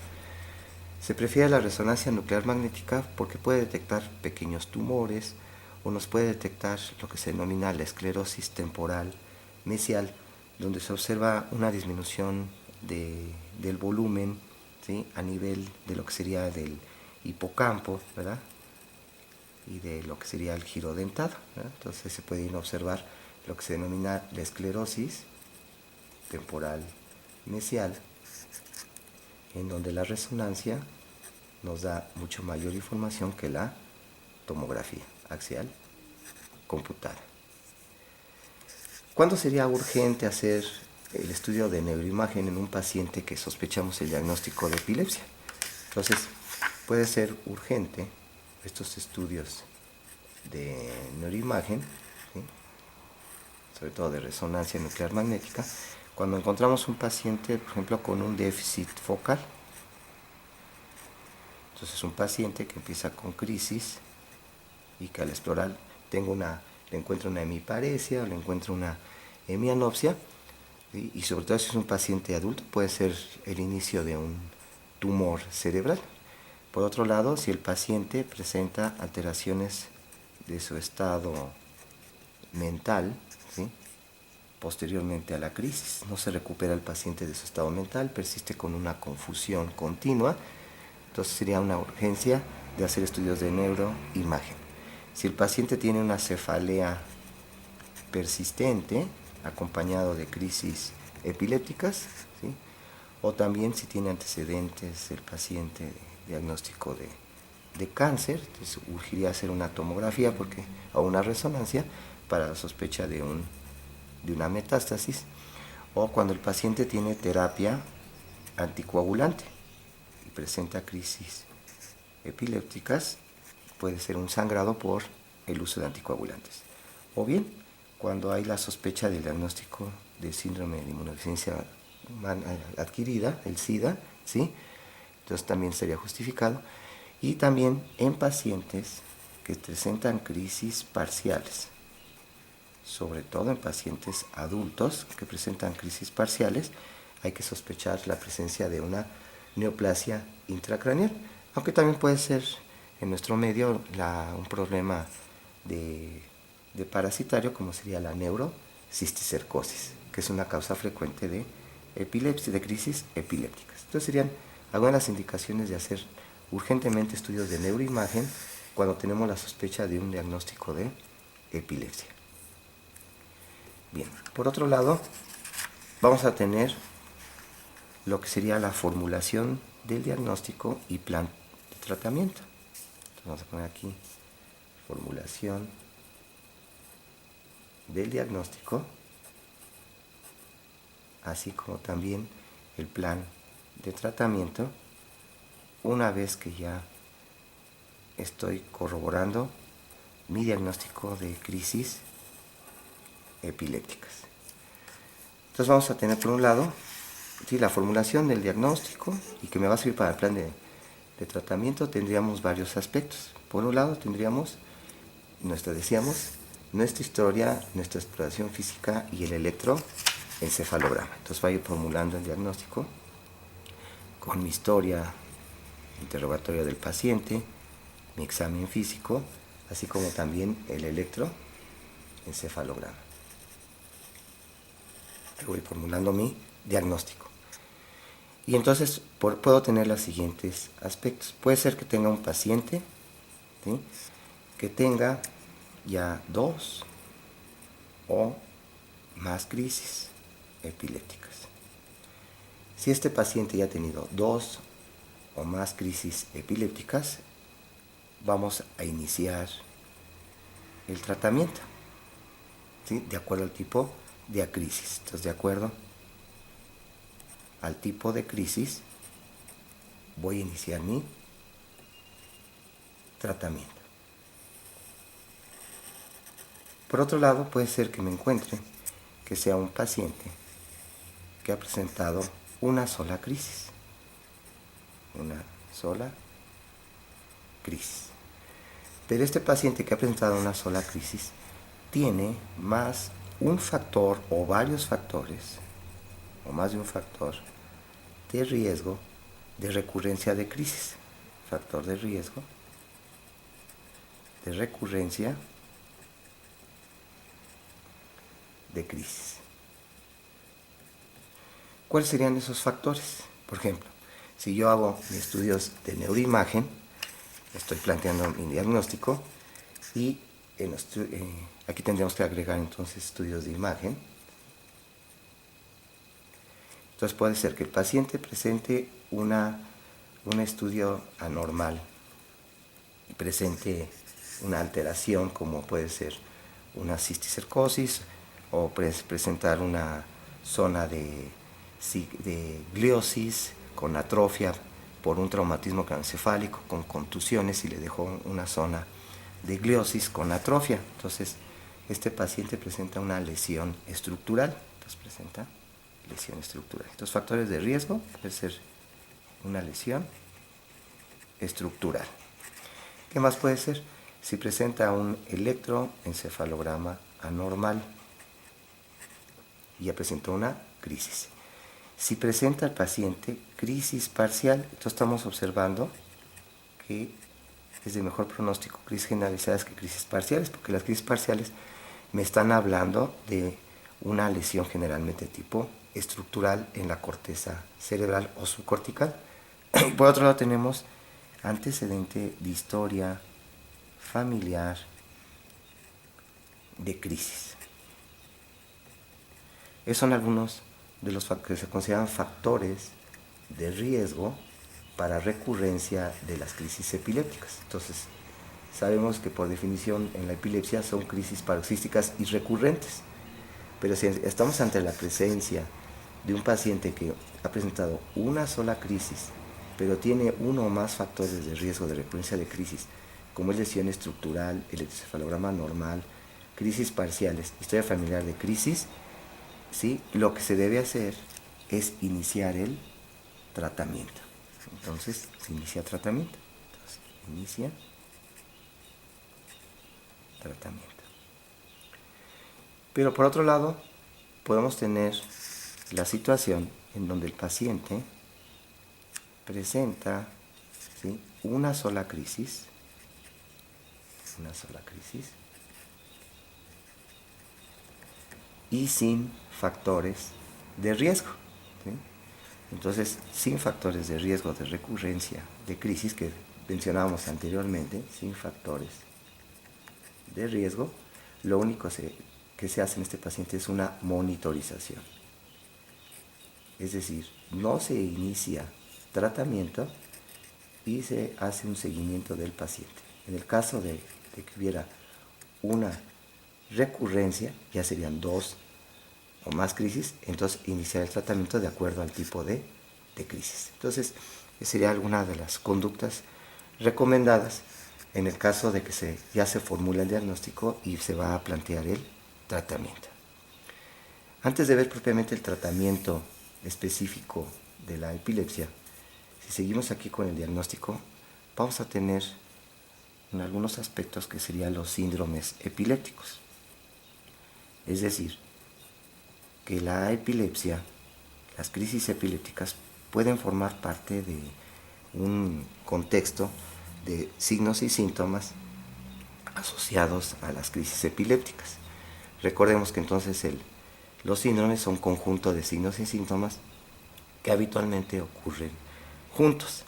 Se prefiere la resonancia nuclear magnética porque puede detectar pequeños tumores, o nos puede detectar lo que se denomina la esclerosis temporal mesial, donde se observa una disminución del volumen, ¿sí?, a nivel de lo que sería del hipocampo, ¿verdad?, y de lo que sería el giro dentado, ¿verdad? Entonces se puede observar lo que se denomina la esclerosis temporal mesial, en donde la resonancia nos da mucho mayor información que la tomografía axial computada. ¿Cuándo sería urgente hacer el estudio de neuroimagen en un paciente que sospechamos el diagnóstico de epilepsia? Entonces, puede ser urgente estos estudios de neuroimagen, ¿sí?, sobre todo de resonancia nuclear magnética, cuando encontramos un paciente, por ejemplo, con un déficit focal. Entonces, un paciente que empieza con crisis y que al explorar le encuentra una hemiparesia o le encuentra una hemianopsia, ¿sí?, y sobre todo si es un paciente adulto, puede ser el inicio de un tumor cerebral. Por otro lado, si el paciente presenta alteraciones de su estado mental, ¿sí?, posteriormente a la crisis, no se recupera el paciente de su estado mental, persiste con una confusión continua, entonces sería una urgencia de hacer estudios de neuroimagen. Si el paciente tiene una cefalea persistente, acompañado de crisis epilépticas, ¿sí?, o también si tiene antecedentes el paciente de diagnóstico de cáncer, entonces urgiría hacer una tomografía o una resonancia para la sospecha de una metástasis, o cuando el paciente tiene terapia anticoagulante y presenta crisis epilépticas, puede ser un sangrado por el uso de anticoagulantes. O bien, cuando hay la sospecha del diagnóstico de síndrome de inmunodeficiencia adquirida, el SIDA, ¿sí?, entonces también sería justificado. Y también en pacientes que presentan crisis parciales, sobre todo en pacientes adultos que presentan crisis parciales, hay que sospechar la presencia de una neoplasia intracraneal, aunque también puede ser en nuestro medio un problema de parasitario, como sería la neurocisticercosis, que es una causa frecuente de epilepsia, de crisis epilépticas. Entonces serían algunas indicaciones de hacer urgentemente estudios de neuroimagen cuando tenemos la sospecha de un diagnóstico de epilepsia. Bien, por otro lado, vamos a tener lo que sería la formulación del diagnóstico y plan de tratamiento. Entonces vamos a poner aquí formulación del diagnóstico, así como también el plan de tratamiento, una vez que ya estoy corroborando mi diagnóstico de crisis epilépticas. Entonces vamos a tener por un lado, sí, la formulación del diagnóstico, y que me va a servir para el plan de tratamiento. Tendríamos varios aspectos. Por un lado tendríamos nuestra historia, nuestra exploración física y el electroencefalograma. Entonces voy a ir formulando el diagnóstico con mi historia, interrogatorio del paciente, mi examen físico, así como también el electroencefalograma. Voy formulando mi diagnóstico. Y entonces puedo tener los siguientes aspectos. Puede ser que tenga un paciente, ¿sí?, que tenga ya 2 o más crisis epilépticas. Si este paciente ya ha tenido 2 o más crisis epilépticas, vamos a iniciar el tratamiento, ¿sí?, de acuerdo al tipo de crisis. Entonces, de acuerdo al tipo de crisis, voy a iniciar mi tratamiento. Por otro lado, puede ser que me encuentre que sea un paciente que ha presentado una sola crisis. Una sola crisis. Pero este paciente que ha presentado una sola crisis tiene más un factor o varios factores, o más de un factor de riesgo de recurrencia de crisis. Factor de riesgo de recurrencia de crisis. ¿Cuáles serían esos factores? Por ejemplo, si yo hago mis estudios de neuroimagen, estoy planteando mi diagnóstico y aquí tendríamos que agregar entonces estudios de imagen. Entonces puede ser que el paciente presente un estudio anormal, presente una alteración como puede ser una cisticercosis o presentar una zona de gliosis con atrofia por un traumatismo craneoencefálico, con contusiones y le dejó una zona de gliosis con atrofia. Entonces, este paciente presenta una lesión estructural. Entonces, presenta lesión estructural. Estos factores de riesgo puede ser una lesión estructural. ¿Qué más puede ser? Si presenta un electroencefalograma anormal y ya presentó una crisis. Si presenta el paciente crisis parcial, entonces estamos observando que es de mejor pronóstico crisis generalizadas que crisis parciales, porque las crisis parciales me están hablando de una lesión generalmente tipo estructural en la corteza cerebral o subcortical. Por otro lado tenemos antecedente de historia familiar de crisis. Esos son algunos de los que se consideran factores de riesgo para recurrencia de las crisis epilépticas. Entonces, sabemos que por definición en la epilepsia son crisis paroxísticas y recurrentes. Pero si estamos ante la presencia de un paciente que ha presentado una sola crisis, pero tiene uno o más factores de riesgo de recurrencia de crisis, como es lesión estructural, electroencefalograma normal, crisis parciales, historia familiar de crisis, ¿sí? Lo que se debe hacer es iniciar el tratamiento. Entonces, se inicia tratamiento. Entonces, inicia tratamiento. Pero por otro lado, podemos tener la situación en donde el paciente presenta, ¿sí?, una sola crisis, y sin factores de riesgo, ¿sí? Entonces, sin factores de riesgo de recurrencia de crisis que mencionábamos anteriormente, sin factores de riesgo, lo único que se hace en este paciente es una monitorización. Es decir, no se inicia tratamiento y se hace un seguimiento del paciente. En el caso de que hubiera una recurrencia, ya serían 2 o más crisis, entonces iniciar el tratamiento de acuerdo al tipo de crisis. Entonces, sería alguna de las conductas recomendadas en el caso de que ya se formula el diagnóstico y se va a plantear el tratamiento. Antes de ver propiamente el tratamiento específico de la epilepsia, si seguimos aquí con el diagnóstico, vamos a tener en algunos aspectos que serían los síndromes epilépticos. Es decir, que la epilepsia, las crisis epilépticas pueden formar parte de un contexto de signos y síntomas asociados a las crisis epilépticas. Recordemos que entonces los síndromes son un conjunto de signos y síntomas que habitualmente ocurren juntos,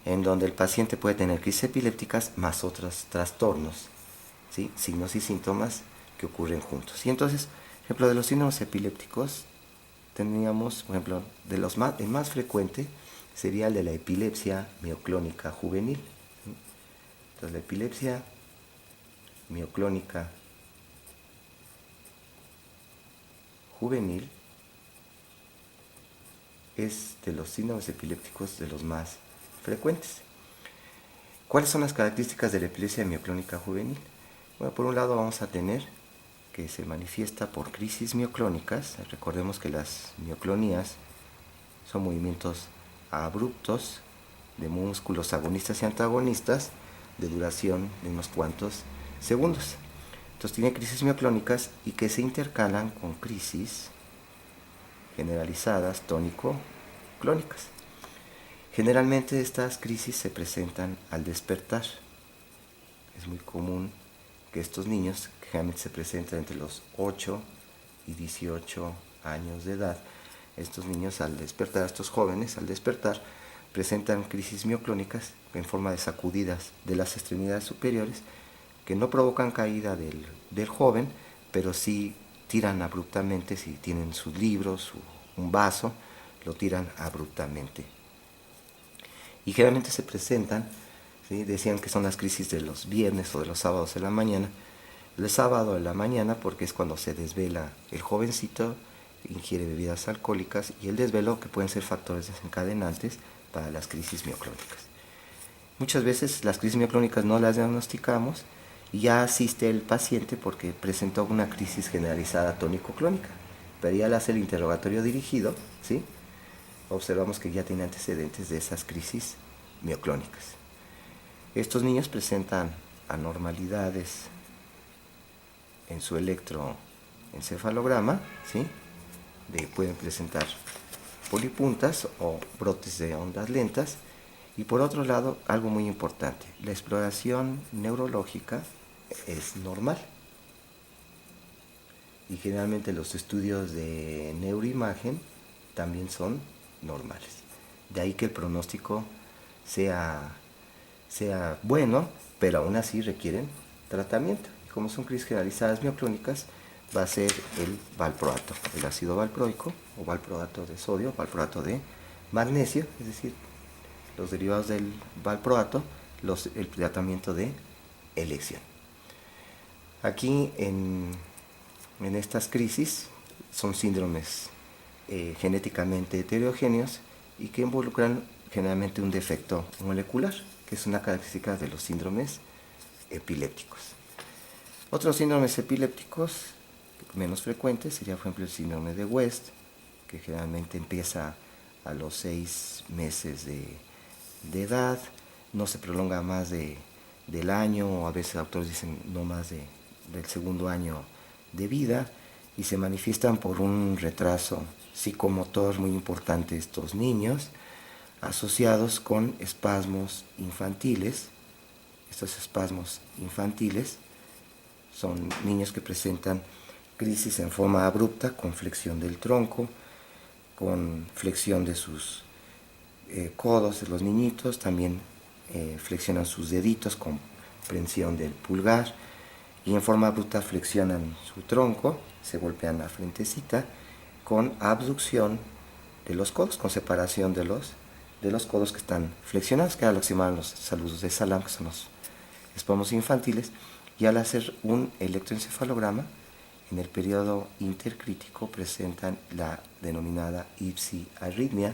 en donde el paciente puede tener crisis epilépticas más otros trastornos, ¿sí?, signos y síntomas que ocurren juntos. Y entonces, ejemplo de los síndromes epilépticos, tendríamos, por ejemplo, el más frecuente sería el de la epilepsia mioclónica juvenil. ¿Sí? Entonces, la epilepsia mioclónica juvenil es de los síndromes epilépticos de los más frecuentes. ¿Cuáles son las características de la epilepsia mioclónica juvenil? Bueno, por un lado vamos a tener que se manifiesta por crisis mioclónicas. Recordemos que las mioclonías son movimientos abruptos de músculos agonistas y antagonistas de duración de unos cuantos segundos. Entonces tiene crisis mioclónicas y que se intercalan con crisis generalizadas tónico-clónicas. Generalmente estas crisis se presentan al despertar. Es muy común que estos niños, que generalmente se presentan entre los 8 y 18 años de edad, estos niños al despertar, estos jóvenes al despertar, presentan crisis mioclónicas en forma de sacudidas de las extremidades superiores que no provocan caída del joven, pero sí tiran abruptamente, si tienen sus libros, un vaso, lo tiran abruptamente. Y generalmente se presentan, ¿sí? Decían que son las crisis de los viernes o de los sábados de la mañana. El sábado de la mañana porque es cuando se desvela el jovencito, ingiere bebidas alcohólicas y el desvelo que pueden ser factores desencadenantes para las crisis mioclónicas. Muchas veces las crisis mioclónicas no las diagnosticamos y ya asiste el paciente porque presentó una crisis generalizada tónico-clónica. Pero ya al hacer el interrogatorio dirigido, ¿sí? Observamos que ya tiene antecedentes de esas crisis mioclónicas. Estos niños presentan anormalidades en su electroencefalograma, ¿sí? Pueden presentar polipuntas o brotes de ondas lentas. Y por otro lado, algo muy importante, la exploración neurológica es normal. Y generalmente los estudios de neuroimagen también son normales. De ahí que el pronóstico sea bueno, pero aún así requieren tratamiento. Y como son crisis generalizadas mioclónicas, va a ser el valproato, el ácido valproico o valproato de sodio, valproato de magnesio, es decir, los derivados del valproato, el tratamiento de elección. Aquí en estas crisis son síndromes genéticamente heterogéneos y que involucran generalmente un defecto molecular, que es una característica de los síndromes epilépticos. Otros síndromes epilépticos menos frecuentes sería, por ejemplo, el síndrome de West, que generalmente empieza a los 6 meses de edad, no se prolonga más del año, o a veces autores dicen no más del segundo año de vida, y se manifiestan por un retraso psicomotor muy importante de estos niños, asociados con espasmos infantiles. Estos espasmos infantiles son niños que presentan crisis en forma abrupta, con flexión del tronco, con flexión de sus codos de los niñitos, también flexionan sus deditos con prensión del pulgar y en forma abrupta flexionan su tronco, se golpean la frentecita con abducción de los codos, con separación de los codos que están flexionados, que era lo que se llaman los saludos de Salam, que son los espasmos infantiles, y al hacer un electroencefalograma, en el periodo intercrítico presentan la denominada ipsiarritmia,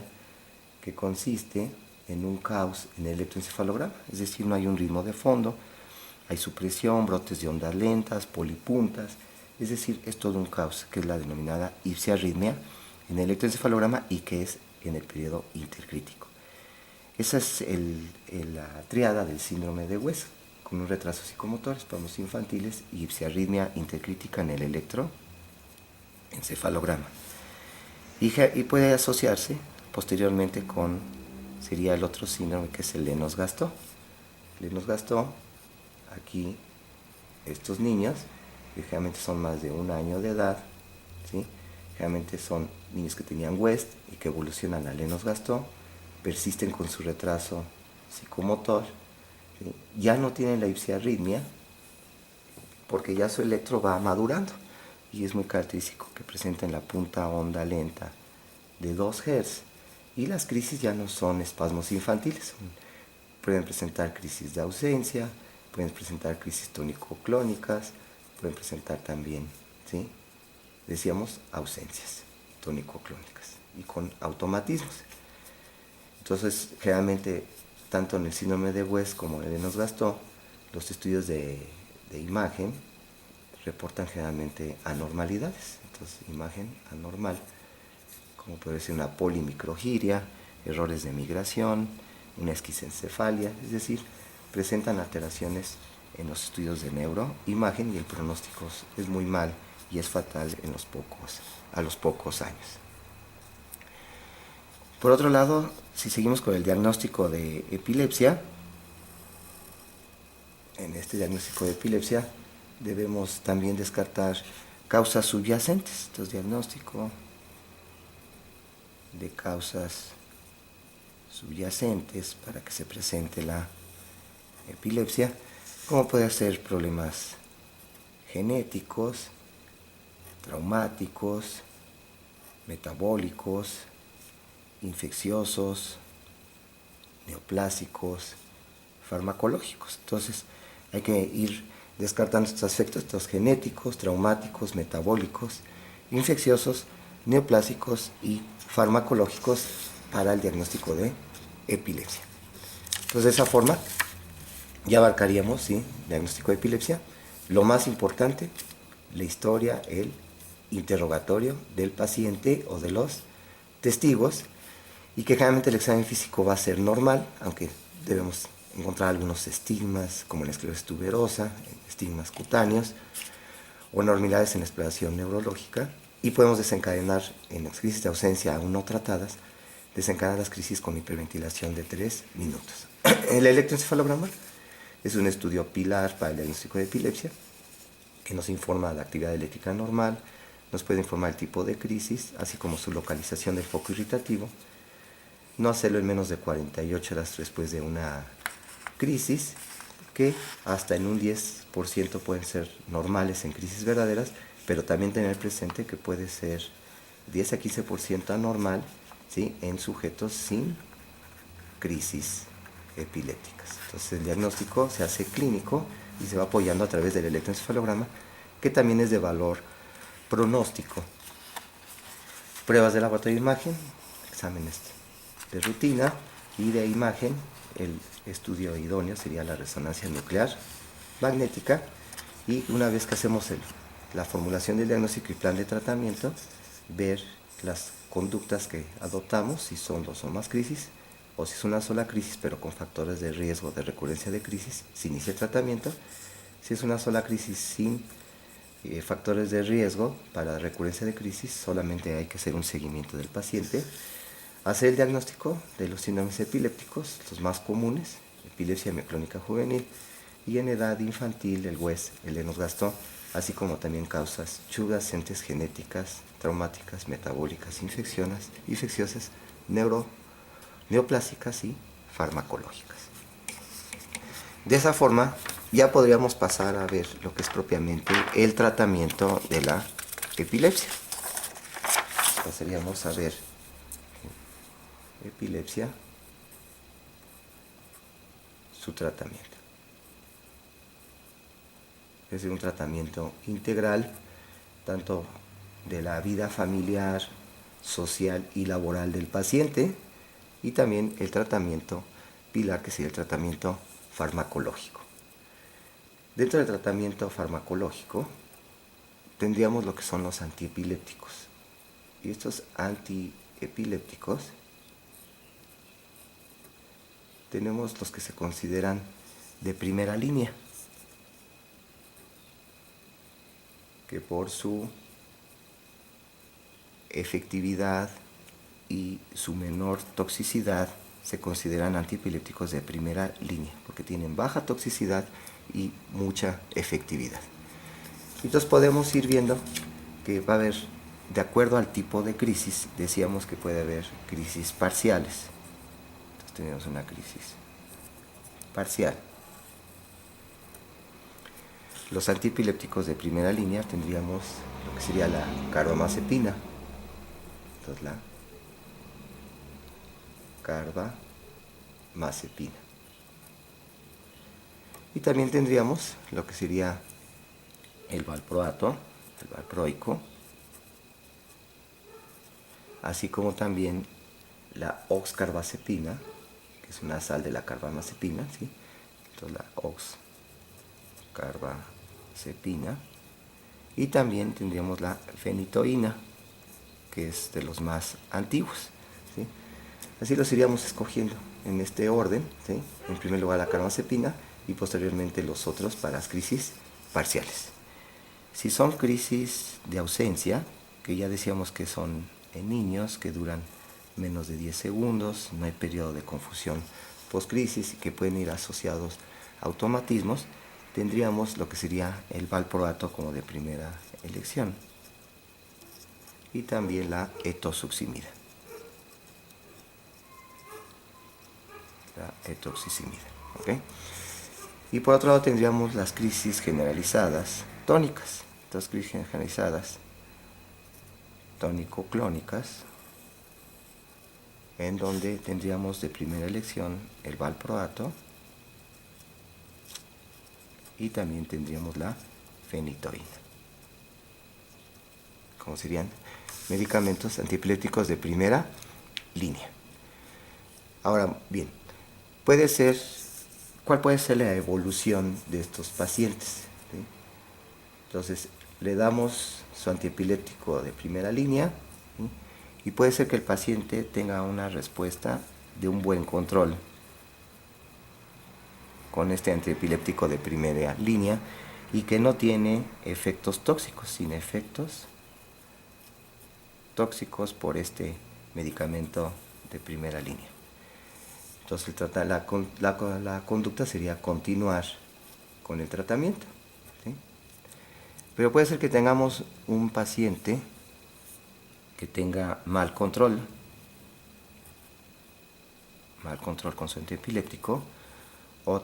que consiste en un caos en el electroencefalograma, es decir, no hay un ritmo de fondo, hay supresión, brotes de ondas lentas, polipuntas, es decir, es todo un caos, que es la denominada ipsiarritmia en el electroencefalograma y que es en el periodo intercrítico. Esa es la triada del síndrome de West, con un retraso psicomotor, espasmos infantiles y ipsiarritmia intercrítica en el electroencefalograma. Y puede asociarse posteriormente con, sería el otro síndrome que es el Lennox-Gastaut. Lennox-Gastaut, aquí estos niños, que generalmente son más de un año de edad, ¿sí? Generalmente son niños que tenían West y que evolucionan a Lennox-Gastaut, persisten con su retraso psicomotor, ¿sí? Ya no tienen la ipsiarritmia porque ya su electro va madurando y es muy característico que presenten la punta onda lenta de 2 Hz y las crisis ya no son espasmos infantiles, pueden presentar crisis de ausencia, pueden presentar crisis tónico-clónicas, pueden presentar también, ¿sí? Decíamos, ausencias tónico-clónicas y con automatismos. Entonces, generalmente, tanto en el síndrome de West como en el Lennox-Gastaut, los estudios de imagen reportan generalmente anormalidades. Entonces, imagen anormal, como puede ser una polimicrogiria, errores de migración, una esquisencefalia, es decir, presentan alteraciones en los estudios de neuroimagen y el pronóstico es muy mal y es fatal a los pocos años. Por otro lado, si seguimos con el diagnóstico de epilepsia, en este diagnóstico de epilepsia debemos también descartar causas subyacentes. Entonces, diagnóstico de causas subyacentes para que se presente la epilepsia, como puede ser problemas genéticos, traumáticos, metabólicos, infecciosos, neoplásicos, farmacológicos. Entonces hay que ir descartando estos aspectos, estos genéticos, traumáticos, metabólicos, infecciosos, neoplásicos y farmacológicos para el diagnóstico de epilepsia. Entonces de esa forma ya abarcaríamos, ¿sí?, diagnóstico de epilepsia. Lo más importante, la historia, el interrogatorio del paciente o de los testigos, y que generalmente el examen físico va a ser normal, aunque debemos encontrar algunos estigmas, como la esclerosis tuberosa, estigmas cutáneos, o enormidades en la exploración neurológica, y podemos desencadenar en las crisis de ausencia aún no tratadas, desencadenar las crisis con hiperventilación de 3 minutos. El electroencefalograma es un estudio pilar para el diagnóstico de epilepsia, que nos informa de la actividad eléctrica normal, nos puede informar el tipo de crisis, así como su localización del foco irritativo. No hacerlo en menos de 48 horas después de una crisis, que hasta en un 10% pueden ser normales en crisis verdaderas, pero también tener presente que puede ser 10 a 15% anormal, ¿sí?, en sujetos sin crisis epilépticas. Entonces el diagnóstico se hace clínico y se va apoyando a través del electroencefalograma, que también es de valor pronóstico. Pruebas de laboratorio de imagen, exámenes de rutina, y de imagen el estudio idóneo sería la resonancia nuclear magnética, y una vez que hacemos la formulación del diagnóstico y plan de tratamiento, ver las conductas que adoptamos, si son 2 o más crisis, o si es una sola crisis pero con factores de riesgo de recurrencia de crisis, se inicia el tratamiento. Si es una sola crisis sin factores de riesgo para recurrencia de crisis, solamente hay que hacer un seguimiento del paciente. Hacer el diagnóstico de los síndromes epilépticos, los más comunes, epilepsia mioclónica juvenil, y en edad infantil el WES, el Lennox-Gastaut, así como también causas subyacentes genéticas, traumáticas, metabólicas, infecciosas, neoplásicas y farmacológicas. De esa forma ya podríamos pasar a ver lo que es propiamente el tratamiento de la epilepsia. Pasaríamos a ver epilepsia, su tratamiento. Es un tratamiento integral, tanto de la vida familiar, social y laboral del paciente, y también el tratamiento pilar, que sería el tratamiento farmacológico. Dentro del tratamiento farmacológico tendríamos lo que son los antiepilépticos, y estos antiepilépticos tenemos los que se consideran de primera línea, que por su efectividad y su menor toxicidad se consideran antiepilépticos de primera línea, porque tienen baja toxicidad y mucha efectividad. Entonces podemos ir viendo que va a haber, de acuerdo al tipo de crisis, decíamos que puede haber crisis parciales. Entonces tenemos una crisis parcial. Los antiepilépticos de primera línea tendríamos lo que sería la carbamazepina. Entonces la carbamazepina. Y también tendríamos lo que sería el valproato, el valproico, así como también la oxcarbazepina, que es una sal de la carbamazepina, ¿sí? Entonces la oxcarbazepina, y también tendríamos la fenitoína, que es de los más antiguos, ¿sí? Así los iríamos escogiendo en este orden, ¿sí? En primer lugar la carbamazepina y posteriormente los otros para las crisis parciales. Si son crisis de ausencia, que ya decíamos que son en niños, que duran menos de 10 segundos, no hay periodo de confusión postcrisis y que pueden ir asociados a automatismos, tendríamos lo que sería el valproato como de primera elección, y también la etosuximida. La etoxicimida, ¿ok? Y por otro lado tendríamos las crisis generalizadas tónicas. Estas crisis generalizadas tónico-clónicas en donde tendríamos de primera elección el valproato y también tendríamos la fenitoína, como serían medicamentos antiepilépticos de primera línea. Ahora bien, ¿cuál puede ser la evolución de estos pacientes? ¿Sí? Entonces, le damos su antiepiléptico de primera línea, ¿sí? Y puede ser que el paciente tenga una respuesta de un buen control con este antiepiléptico de primera línea y que no tiene efectos tóxicos, sin efectos tóxicos por este medicamento de primera línea. Entonces la conducta sería continuar con el tratamiento, ¿sí? Pero puede ser que tengamos un paciente que tenga mal control con su antiepiléptico o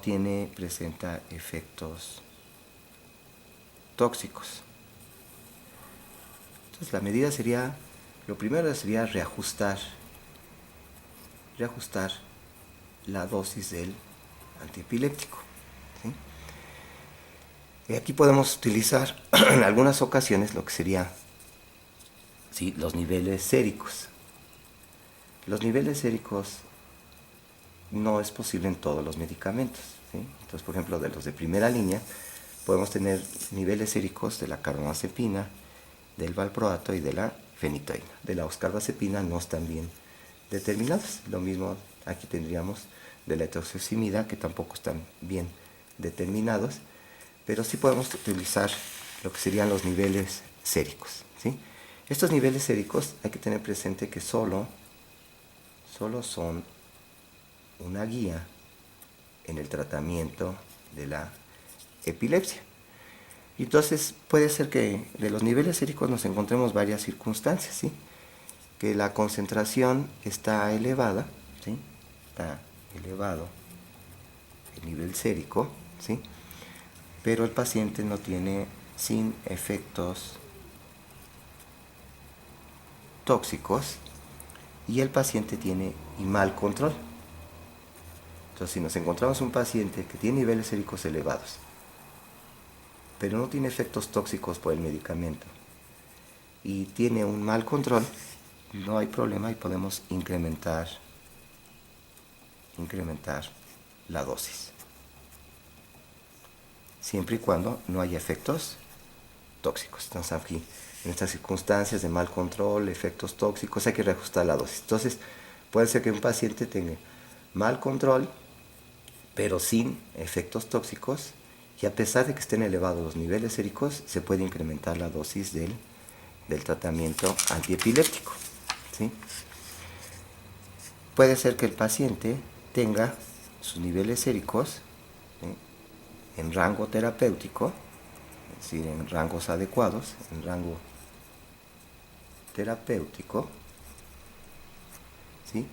presenta efectos tóxicos. Entonces la medida sería, lo primero sería reajustar la dosis del antiepiléptico, ¿sí? Y aquí podemos utilizar en algunas ocasiones lo que sería, ¿sí?, los niveles séricos. Los niveles séricos no es posible en todos los medicamentos, ¿sí? Entonces, por ejemplo, de los de primera línea, podemos tener niveles séricos de la carbamazepina, del valproato y de la fenitoína. De la oscarbazepina no están bien determinados. Lo mismo aquí tendríamos de la etoxosimida, que tampoco están bien determinados, pero sí podemos utilizar lo que serían los niveles séricos, ¿sí? Estos niveles séricos hay que tener presente que solo son una guía en el tratamiento de la epilepsia. Entonces puede ser que de los niveles séricos nos encontremos varias circunstancias, ¿sí? Que la concentración está elevada, ¿sí? Está elevado el nivel sérico, ¿sí? Pero el paciente no tiene sin efectos tóxicos y el paciente tiene mal control. Entonces, si nos encontramos un paciente que tiene niveles séricos elevados, pero no tiene efectos tóxicos por el medicamento y tiene un mal control, no hay problema y podemos incrementar la dosis, siempre y cuando no haya efectos tóxicos. Entonces aquí, en estas circunstancias de mal control, efectos tóxicos, hay que reajustar la dosis. Entonces puede ser que un paciente tenga mal control, pero sin efectos tóxicos, y a pesar de que estén elevados los niveles séricos, se puede incrementar la dosis del tratamiento antiepiléptico, ¿sí? Puede ser que el paciente tenga sus niveles séricos, ¿sí?, en rango terapéutico, es decir, en rangos adecuados, en rango terapéutico, ¿sí?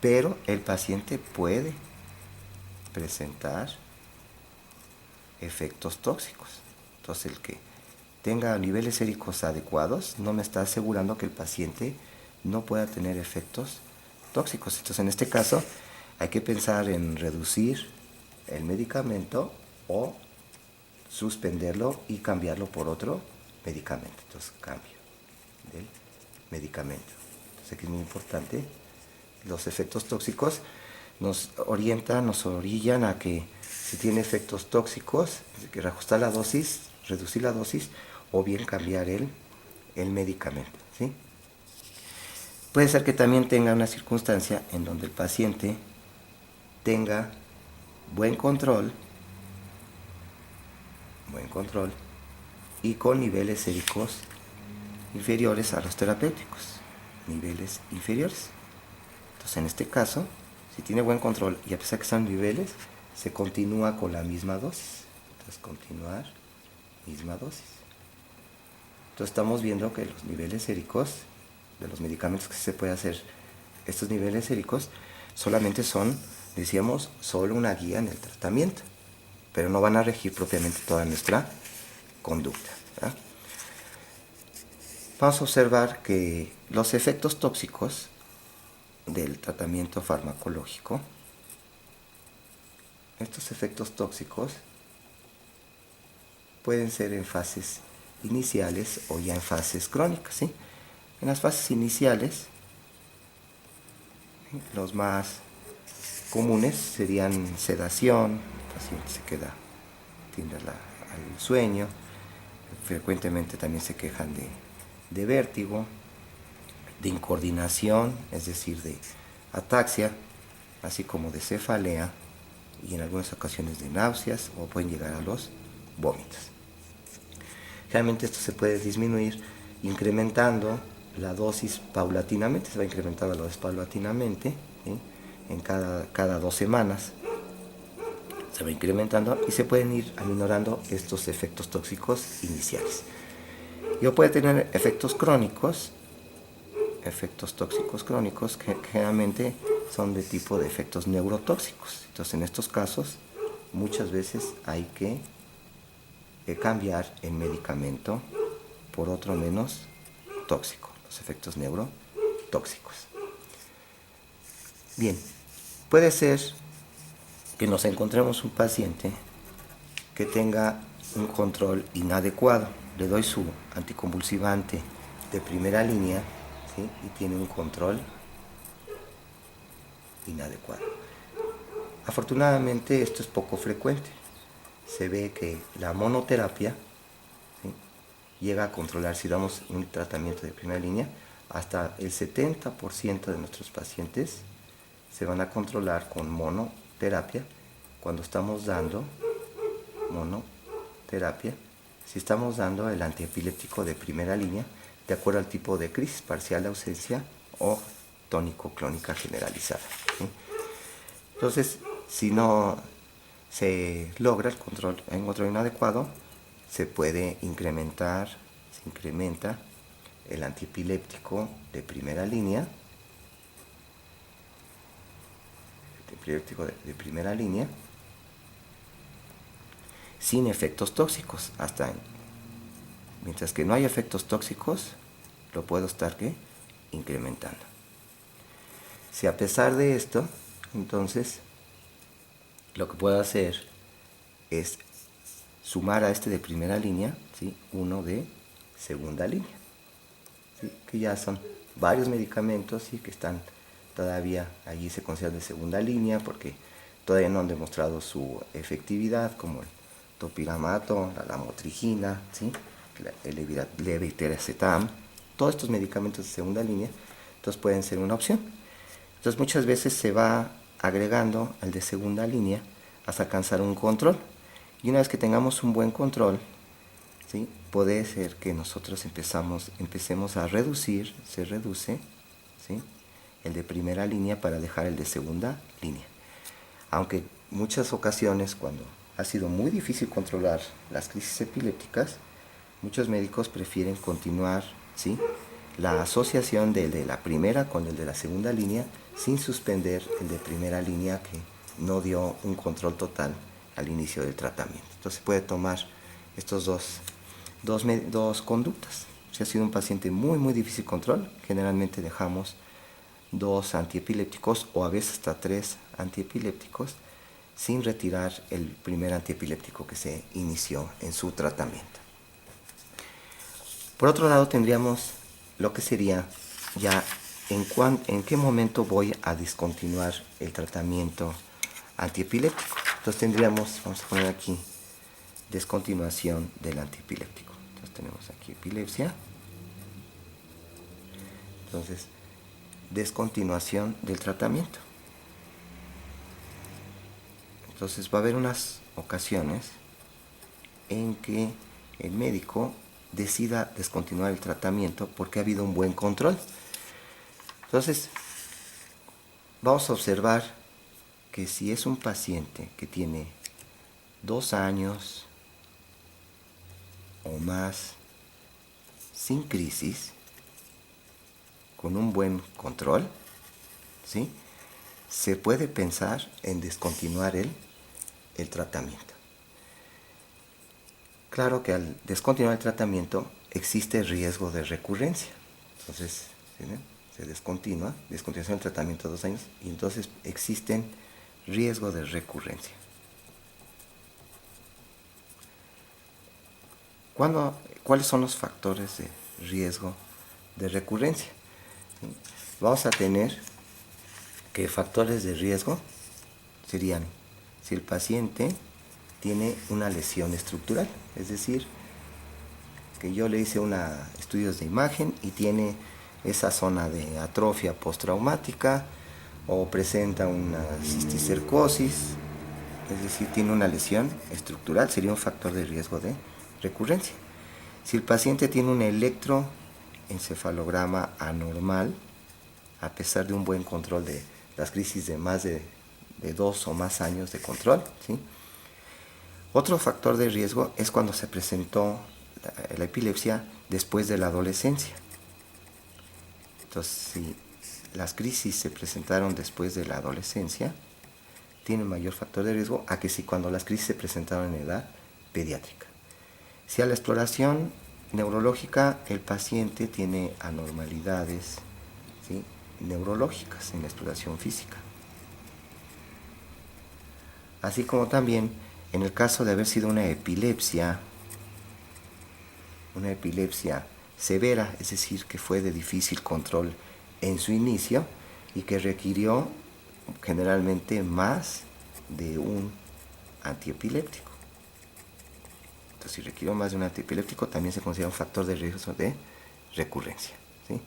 Pero el paciente puede presentar efectos tóxicos. Entonces, el que tenga niveles séricos adecuados no me está asegurando que el paciente no pueda tener efectos tóxicos. Entonces, en este caso, hay que pensar en reducir el medicamento o suspenderlo y cambiarlo por otro medicamento. Entonces, cambio del medicamento. Entonces, aquí es muy importante. Los efectos tóxicos nos orillan a que si tiene efectos tóxicos, hay que reajustar la dosis, reducir la dosis o bien cambiar el medicamento, ¿sí? Puede ser que también tenga una circunstancia en donde el paciente tenga buen control y con niveles séricos inferiores a los terapéuticos, niveles inferiores. Entonces, en este caso, si tiene buen control y a pesar que están niveles, se continúa con la misma dosis. Entonces, continuar, misma dosis. Entonces, estamos viendo que los niveles séricos de los medicamentos que se puede hacer, estos niveles séricos solamente son, decíamos, solo una guía en el tratamiento, pero no van a regir propiamente toda nuestra conducta, ¿verdad? Vamos a observar que los efectos tóxicos del tratamiento farmacológico, estos efectos tóxicos pueden ser en fases iniciales o ya en fases crónicas, ¿sí? En las fases iniciales, ¿sí?, los más comunes serían sedación, el paciente tiende al sueño, frecuentemente también se quejan de vértigo, de incoordinación, es decir, de ataxia, así como de cefalea y en algunas ocasiones de náuseas o pueden llegar a los vómitos. Generalmente esto se puede disminuir incrementando la dosis paulatinamente, se va a incrementar la dosis paulatinamente, ¿sí?, en cada 2 semanas. Se va incrementando y se pueden ir aminorando estos efectos tóxicos iniciales. Y puede tener efectos crónicos, efectos tóxicos crónicos que generalmente son de tipo de efectos neurotóxicos. Entonces, en estos casos, muchas veces hay que cambiar el medicamento por otro menos tóxico, los efectos neurotóxicos. Bien, puede ser que nos encontremos un paciente que tenga un control inadecuado. Le doy su anticonvulsivante de primera línea, ¿sí?, y tiene un control inadecuado. Afortunadamente esto es poco frecuente. Se ve que la monoterapia, ¿sí?, llega a controlar, si damos un tratamiento de primera línea, hasta el 70% de nuestros pacientes se van a controlar con monoterapia cuando estamos dando monoterapia, si estamos dando el antiepiléptico de primera línea, de acuerdo al tipo de crisis, parcial de ausencia o tónico-clónica generalizada, ¿sí? Entonces, si no se logra el control inadecuado, se incrementa el antiepiléptico de primera línea, sin efectos tóxicos. Mientras que no hay efectos tóxicos, lo puedo estar incrementando. Si a pesar de esto, entonces, lo que puedo hacer es sumar a este de primera línea, ¿sí?, uno de segunda línea, ¿sí?, que ya son varios medicamentos, ¿sí?, que están todavía allí, se consideran de segunda línea porque todavía no han demostrado su efectividad, como el topiramato, la lamotrigina, ¿sí?, el levetiracetam. Todos estos medicamentos de segunda línea, entonces pueden ser una opción. Entonces muchas veces se va agregando al de segunda línea hasta alcanzar un control. Y una vez que tengamos un buen control, ¿sí?, puede ser que nosotros empecemos a reduce, ¿sí?, el de primera línea para dejar el de segunda línea. Aunque muchas ocasiones, cuando ha sido muy difícil controlar las crisis epilépticas, muchos médicos prefieren continuar, ¿sí?, la asociación del de la primera con el de la segunda línea sin suspender el de primera línea que no dio un control total al inicio del tratamiento. Entonces puede tomar estos dos conductas. Si ha sido un paciente muy difícil control, generalmente dejamos 2 antiepilépticos o a veces hasta 3 antiepilépticos sin retirar el primer antiepiléptico que se inició en su tratamiento. Por otro lado, tendríamos lo que sería ya en qué momento voy a discontinuar el tratamiento antiepiléptico. Entonces tendríamos, vamos a poner aquí, descontinuación del antiepiléptico. Entonces tenemos aquí epilepsia. Entonces, descontinuación del tratamiento. Entonces va a haber unas ocasiones en que el médico decida descontinuar el tratamiento porque ha habido un buen control. Entonces, vamos a observar que si es un paciente que tiene 2 años o más sin crisis, con un buen control, ¿sí?, se puede pensar en descontinuar el tratamiento. Claro que al descontinuar el tratamiento existe riesgo de recurrencia. Entonces, ¿sí?, se descontinúa, descontinuación del tratamiento 2 años, y entonces existen riesgo de recurrencia. ¿Cuáles son los factores de riesgo de recurrencia? Vamos a tener que factores de riesgo serían si el paciente tiene una lesión estructural, es decir, que yo le hice estudios de imagen y tiene esa zona de atrofia postraumática o presenta una cisticercosis, es decir, tiene una lesión estructural, sería un factor de riesgo de recurrencia. Si el paciente tiene un electroencefalograma anormal, a pesar de un buen control de las crisis de más de 2 o más años de control, ¿sí? Otro factor de riesgo es cuando se presentó la epilepsia después de la adolescencia. Entonces, si las crisis se presentaron después de la adolescencia, tienen mayor factor de riesgo a que si cuando las crisis se presentaron en edad pediátrica. Si a la exploración neurológica el paciente tiene anormalidades, ¿sí?, neurológicas en la exploración física. Así como también en el caso de haber sido una epilepsia severa, es decir, que fue de difícil control en su inicio y que requirió generalmente más de un antiepiléptico. Entonces, si requirió más de un antiepiléptico, también se considera un factor de riesgo de recurrencia, ¿sí?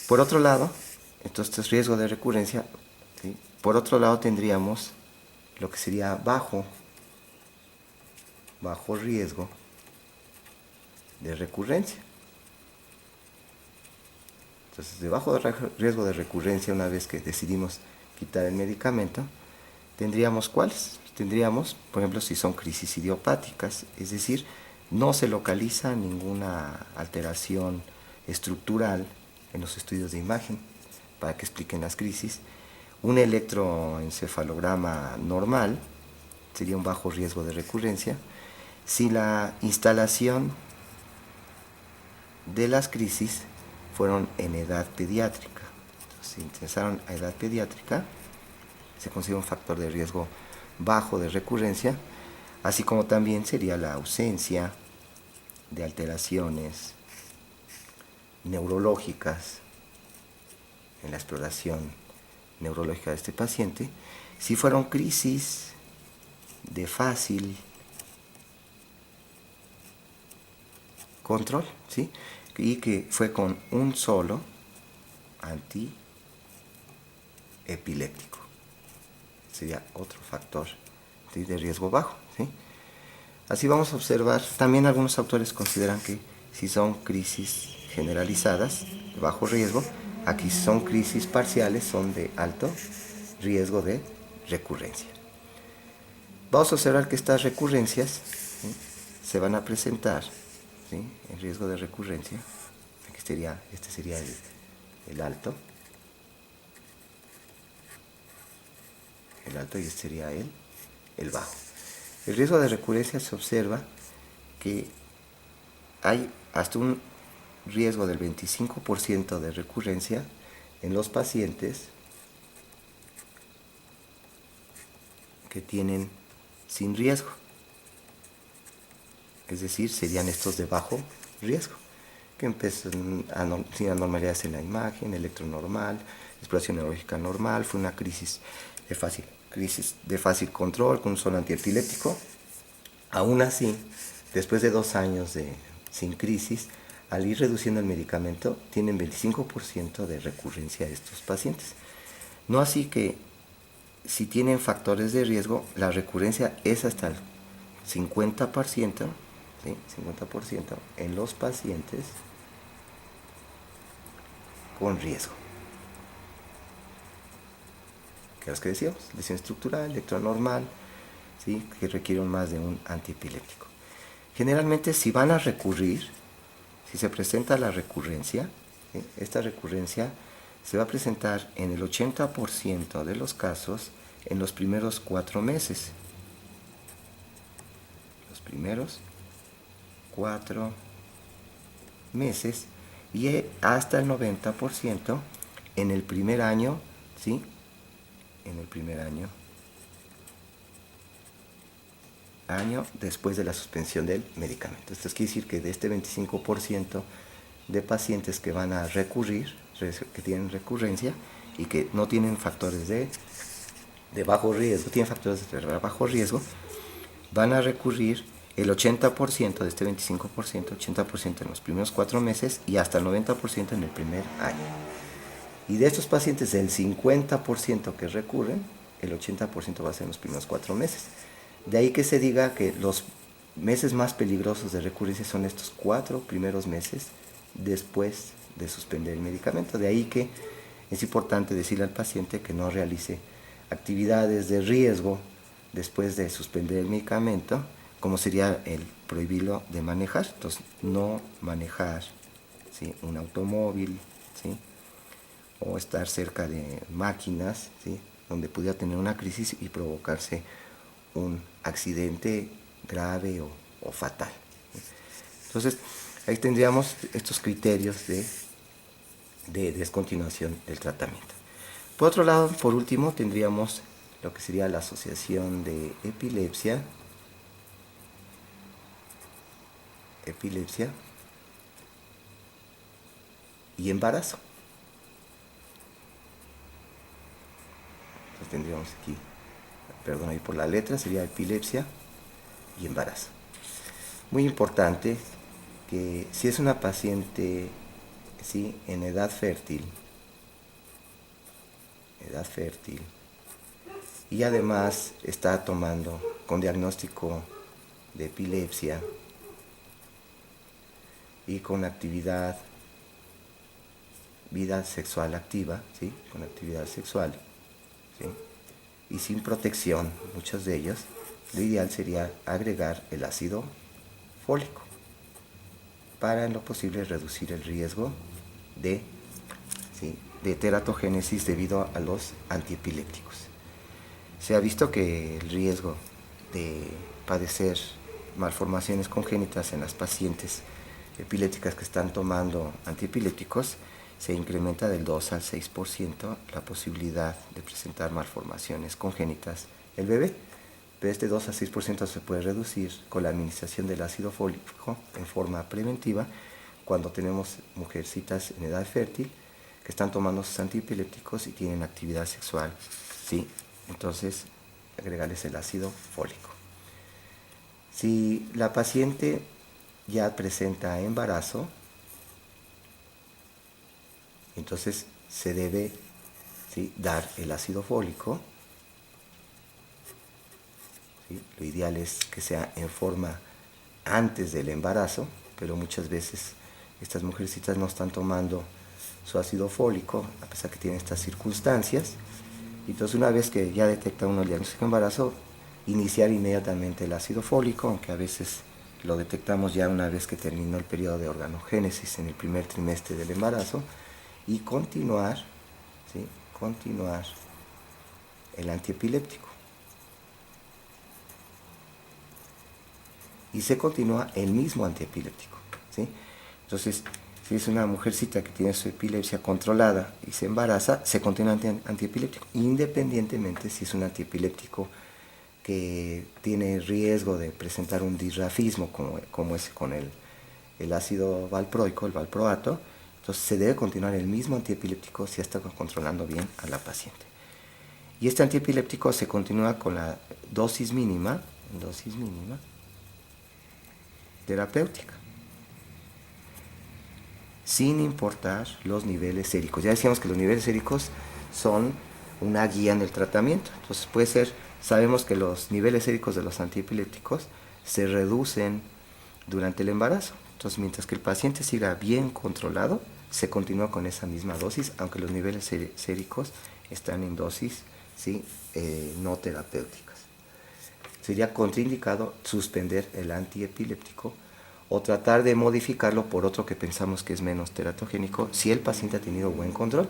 Por otro lado, entonces riesgo de recurrencia, ¿sí? Por otro lado tendríamos lo que sería bajo riesgo de recurrencia. Entonces, de bajo riesgo de recurrencia, una vez que decidimos quitar el medicamento, tendríamos ¿cuáles? Tendríamos, por ejemplo, si son crisis idiopáticas, es decir, no se localiza ninguna alteración estructural en los estudios de imagen para que expliquen las crisis. Un electroencefalograma normal sería un bajo riesgo de recurrencia. Si la instalación de las crisis fueron en edad pediátrica, entonces, si ingresaron a edad pediátrica, se considera un factor de riesgo bajo de recurrencia, así como también sería la ausencia de alteraciones neurológicas en la exploración neurológica de este paciente. Si fueron crisis de fácil control, ¿sí?, y que fue con un solo antiepiléptico, sería otro factor, ¿sí?, de riesgo bajo, ¿sí? Así vamos a observar, también algunos autores consideran que si son crisis generalizadas de bajo riesgo, aquí son crisis parciales, son de alto riesgo de recurrencia. Vamos a observar que estas recurrencias, ¿sí?, se van a presentar, ¿sí?, en riesgo de recurrencia. Aquí este sería el alto, y este sería el bajo. El riesgo de recurrencia se observa que hay hasta un riesgo del 25% de recurrencia en los pacientes que tienen sin riesgo, es decir, serían estos de bajo riesgo, que empiezan sin anormalidades en la imagen, electronormal, exploración neurológica normal, fue una crisis de fácil control con un solo antiepiléptico. Aún así, después de 2 años sin crisis, al ir reduciendo el medicamento, tienen 25% de recurrencia estos pacientes. No así que si tienen factores de riesgo, la recurrencia es hasta el 50%, ¿sí?, 50% en los pacientes con riesgo. Que los que decíamos, lesión estructural, electronormal, ¿sí?, que requieren más de un antiepiléptico. Generalmente, si van a recurrir, si se presenta la recurrencia, ¿sí?, esta recurrencia se va a presentar en el 80% de los casos en los primeros 4 meses. Los primeros 4 meses, y hasta el 90% en el primer año, ¿sí? En el primer año después de la suspensión del medicamento. Esto quiere decir que de este 25% de pacientes que van a recurrir, que tienen recurrencia y que no tienen factores de bajo riesgo, tienen factores de bajo riesgo, van a recurrir el 80% de este 25%, 80% en los primeros 4 meses y hasta el 90% en el primer año. Y de estos pacientes, el 50% que recurren, el 80% va a ser en los primeros 4 meses. De ahí que se diga que los meses más peligrosos de recurrencia son estos 4 primeros meses después de suspender el medicamento. De ahí que es importante decirle al paciente que no realice actividades de riesgo después de suspender el medicamento, como sería el prohibirlo de manejar. Entonces, no manejar, ¿sí?, un automóvil, ¿sí?, o estar cerca de máquinas, ¿sí?, donde pudiera tener una crisis y provocarse un accidente grave o fatal. Entonces, ahí tendríamos estos criterios de descontinuación del tratamiento. Por otro lado, por último, tendríamos lo que sería la asociación de epilepsia y embarazo. Entonces tendríamos aquí, perdón, ahí por la letra, sería epilepsia y embarazo. Muy importante que si es una paciente, ¿sí?, en edad fértil, y además está tomando con diagnóstico de epilepsia y con actividad, vida sexual activa, ¿sí?, con actividad sexual, ¿sí?, y sin protección, muchos de ellos, lo ideal sería agregar el ácido fólico para en lo posible reducir el riesgo de, ¿sí?, de teratogénesis debido a los antiepilépticos. Se ha visto que el riesgo de padecer malformaciones congénitas en las pacientes epilépticas que están tomando antiepilépticos se incrementa del 2 al 6% la posibilidad de presentar malformaciones congénitas el bebé. Pero este 2 a 6% se puede reducir con la administración del ácido fólico en forma preventiva cuando tenemos mujercitas en edad fértil que están tomando sus antiepilépticos y tienen actividad sexual, ¿sí? Entonces, agregarles el ácido fólico. Si la paciente ya presenta embarazo, entonces se debe, ¿sí?, dar el ácido fólico. ¿Sí? Lo ideal es que sea en forma antes del embarazo, pero muchas veces estas mujercitas no están tomando su ácido fólico, a pesar que tienen estas circunstancias. Entonces, una vez que ya detecta uno el diagnóstico de embarazo, iniciar inmediatamente el ácido fólico, aunque a veces lo detectamos ya una vez que terminó el periodo de organogénesis en el primer trimestre del embarazo, y continuar, ¿sí?, continuar el antiepiléptico. Y se continúa el mismo antiepiléptico, ¿sí? Entonces, si es una mujercita que tiene su epilepsia controlada y se embaraza, se continúa antiepiléptico, independientemente si es un antiepiléptico que tiene riesgo de presentar un disrafismo, como es con el ácido valproico, el valproato. Entonces se debe continuar el mismo antiepiléptico si está controlando bien a la paciente. Y este antiepiléptico se continúa con la dosis mínima terapéutica, sin importar los niveles séricos. Ya decíamos que los niveles séricos son una guía en el tratamiento. Entonces puede ser, sabemos que los niveles séricos de los antiepilépticos se reducen durante el embarazo. Entonces, mientras que el paciente siga bien controlado, se continúa con esa misma dosis, aunque los niveles séricos están en dosis, ¿sí?, no terapéuticas. Sería contraindicado suspender el antiepiléptico o tratar de modificarlo por otro que pensamos que es menos teratogénico si el paciente ha tenido buen control.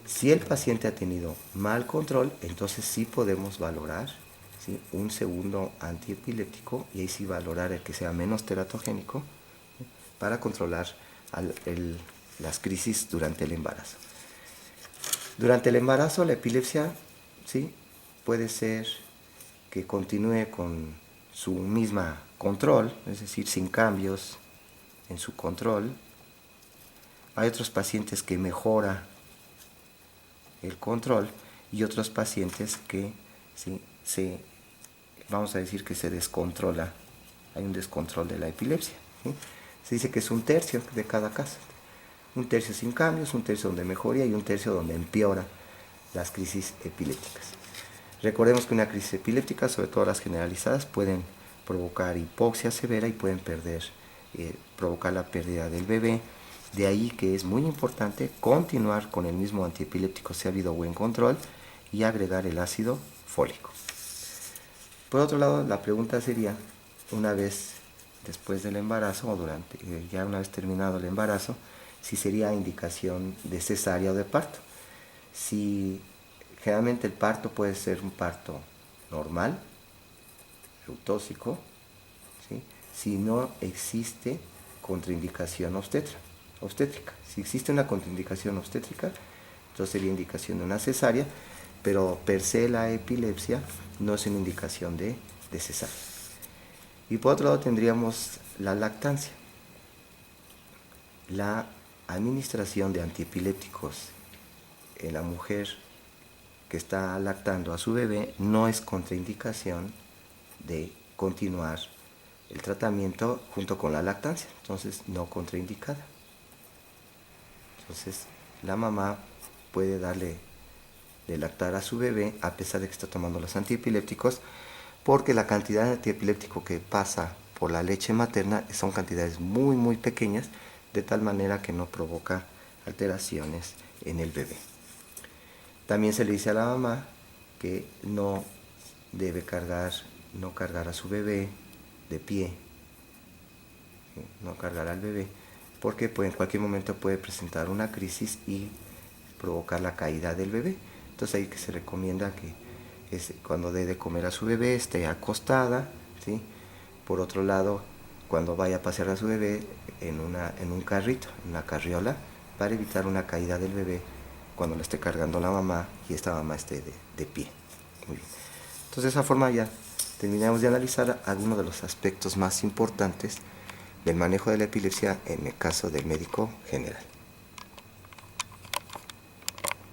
Si el paciente ha tenido mal control, entonces sí podemos valorar, ¿sí?, un segundo antiepiléptico, y ahí sí valorar el que sea menos teratogénico, ¿sí?, para controlar las crisis durante el embarazo. Durante el embarazo la epilepsia, ¿sí?, puede ser que continúe con su misma control, es decir, sin cambios en su control. Hay otros pacientes que mejora el control y otros pacientes que, ¿sí?, vamos a decir que se descontrola, hay un descontrol de la epilepsia, ¿sí? Se dice que es un tercio de cada caso. Un tercio sin cambios, un tercio donde mejora y un tercio donde empeora las crisis epilépticas. Recordemos que una crisis epiléptica, sobre todo las generalizadas, pueden provocar hipoxia severa y pueden provocar la pérdida del bebé. De ahí que es muy importante continuar con el mismo antiepiléptico si ha habido buen control y agregar el ácido fólico. Por otro lado, la pregunta sería, una vez después del embarazo o ya una vez terminado el embarazo, si sería indicación de cesárea o de parto. Si generalmente el parto puede ser un parto normal, eutóxico, ¿sí?, si no existe contraindicación obstétrica. Si existe una contraindicación obstétrica, entonces sería indicación de una cesárea, pero per se la epilepsia no es una indicación de cesárea. Y por otro lado tendríamos la lactancia. La administración de antiepilépticos en la mujer que está lactando a su bebé no es contraindicación de continuar el tratamiento junto con la lactancia, entonces no contraindicada. Entonces la mamá puede darle de lactar a su bebé a pesar de que está tomando los antiepilépticos, porque la cantidad de antiepiléptico que pasa por la leche materna son cantidades muy muy pequeñas, de tal manera que no provoca alteraciones en el bebé. También se le dice a la mamá que no debe cargar a su bebé de pie, no cargar al bebé, porque en cualquier momento puede presentar una crisis y provocar la caída del bebé. Entonces ahí que se recomienda que cuando dé de comer a su bebé esté acostada, ¿sí? Por otro lado, cuando vaya a pasear a su bebé en un carrito, en una carriola, para evitar una caída del bebé cuando lo esté cargando la mamá y esta mamá esté de pie. Muy bien. Entonces de esa forma ya terminamos de analizar algunos de los aspectos más importantes del manejo de la epilepsia en el caso del médico general.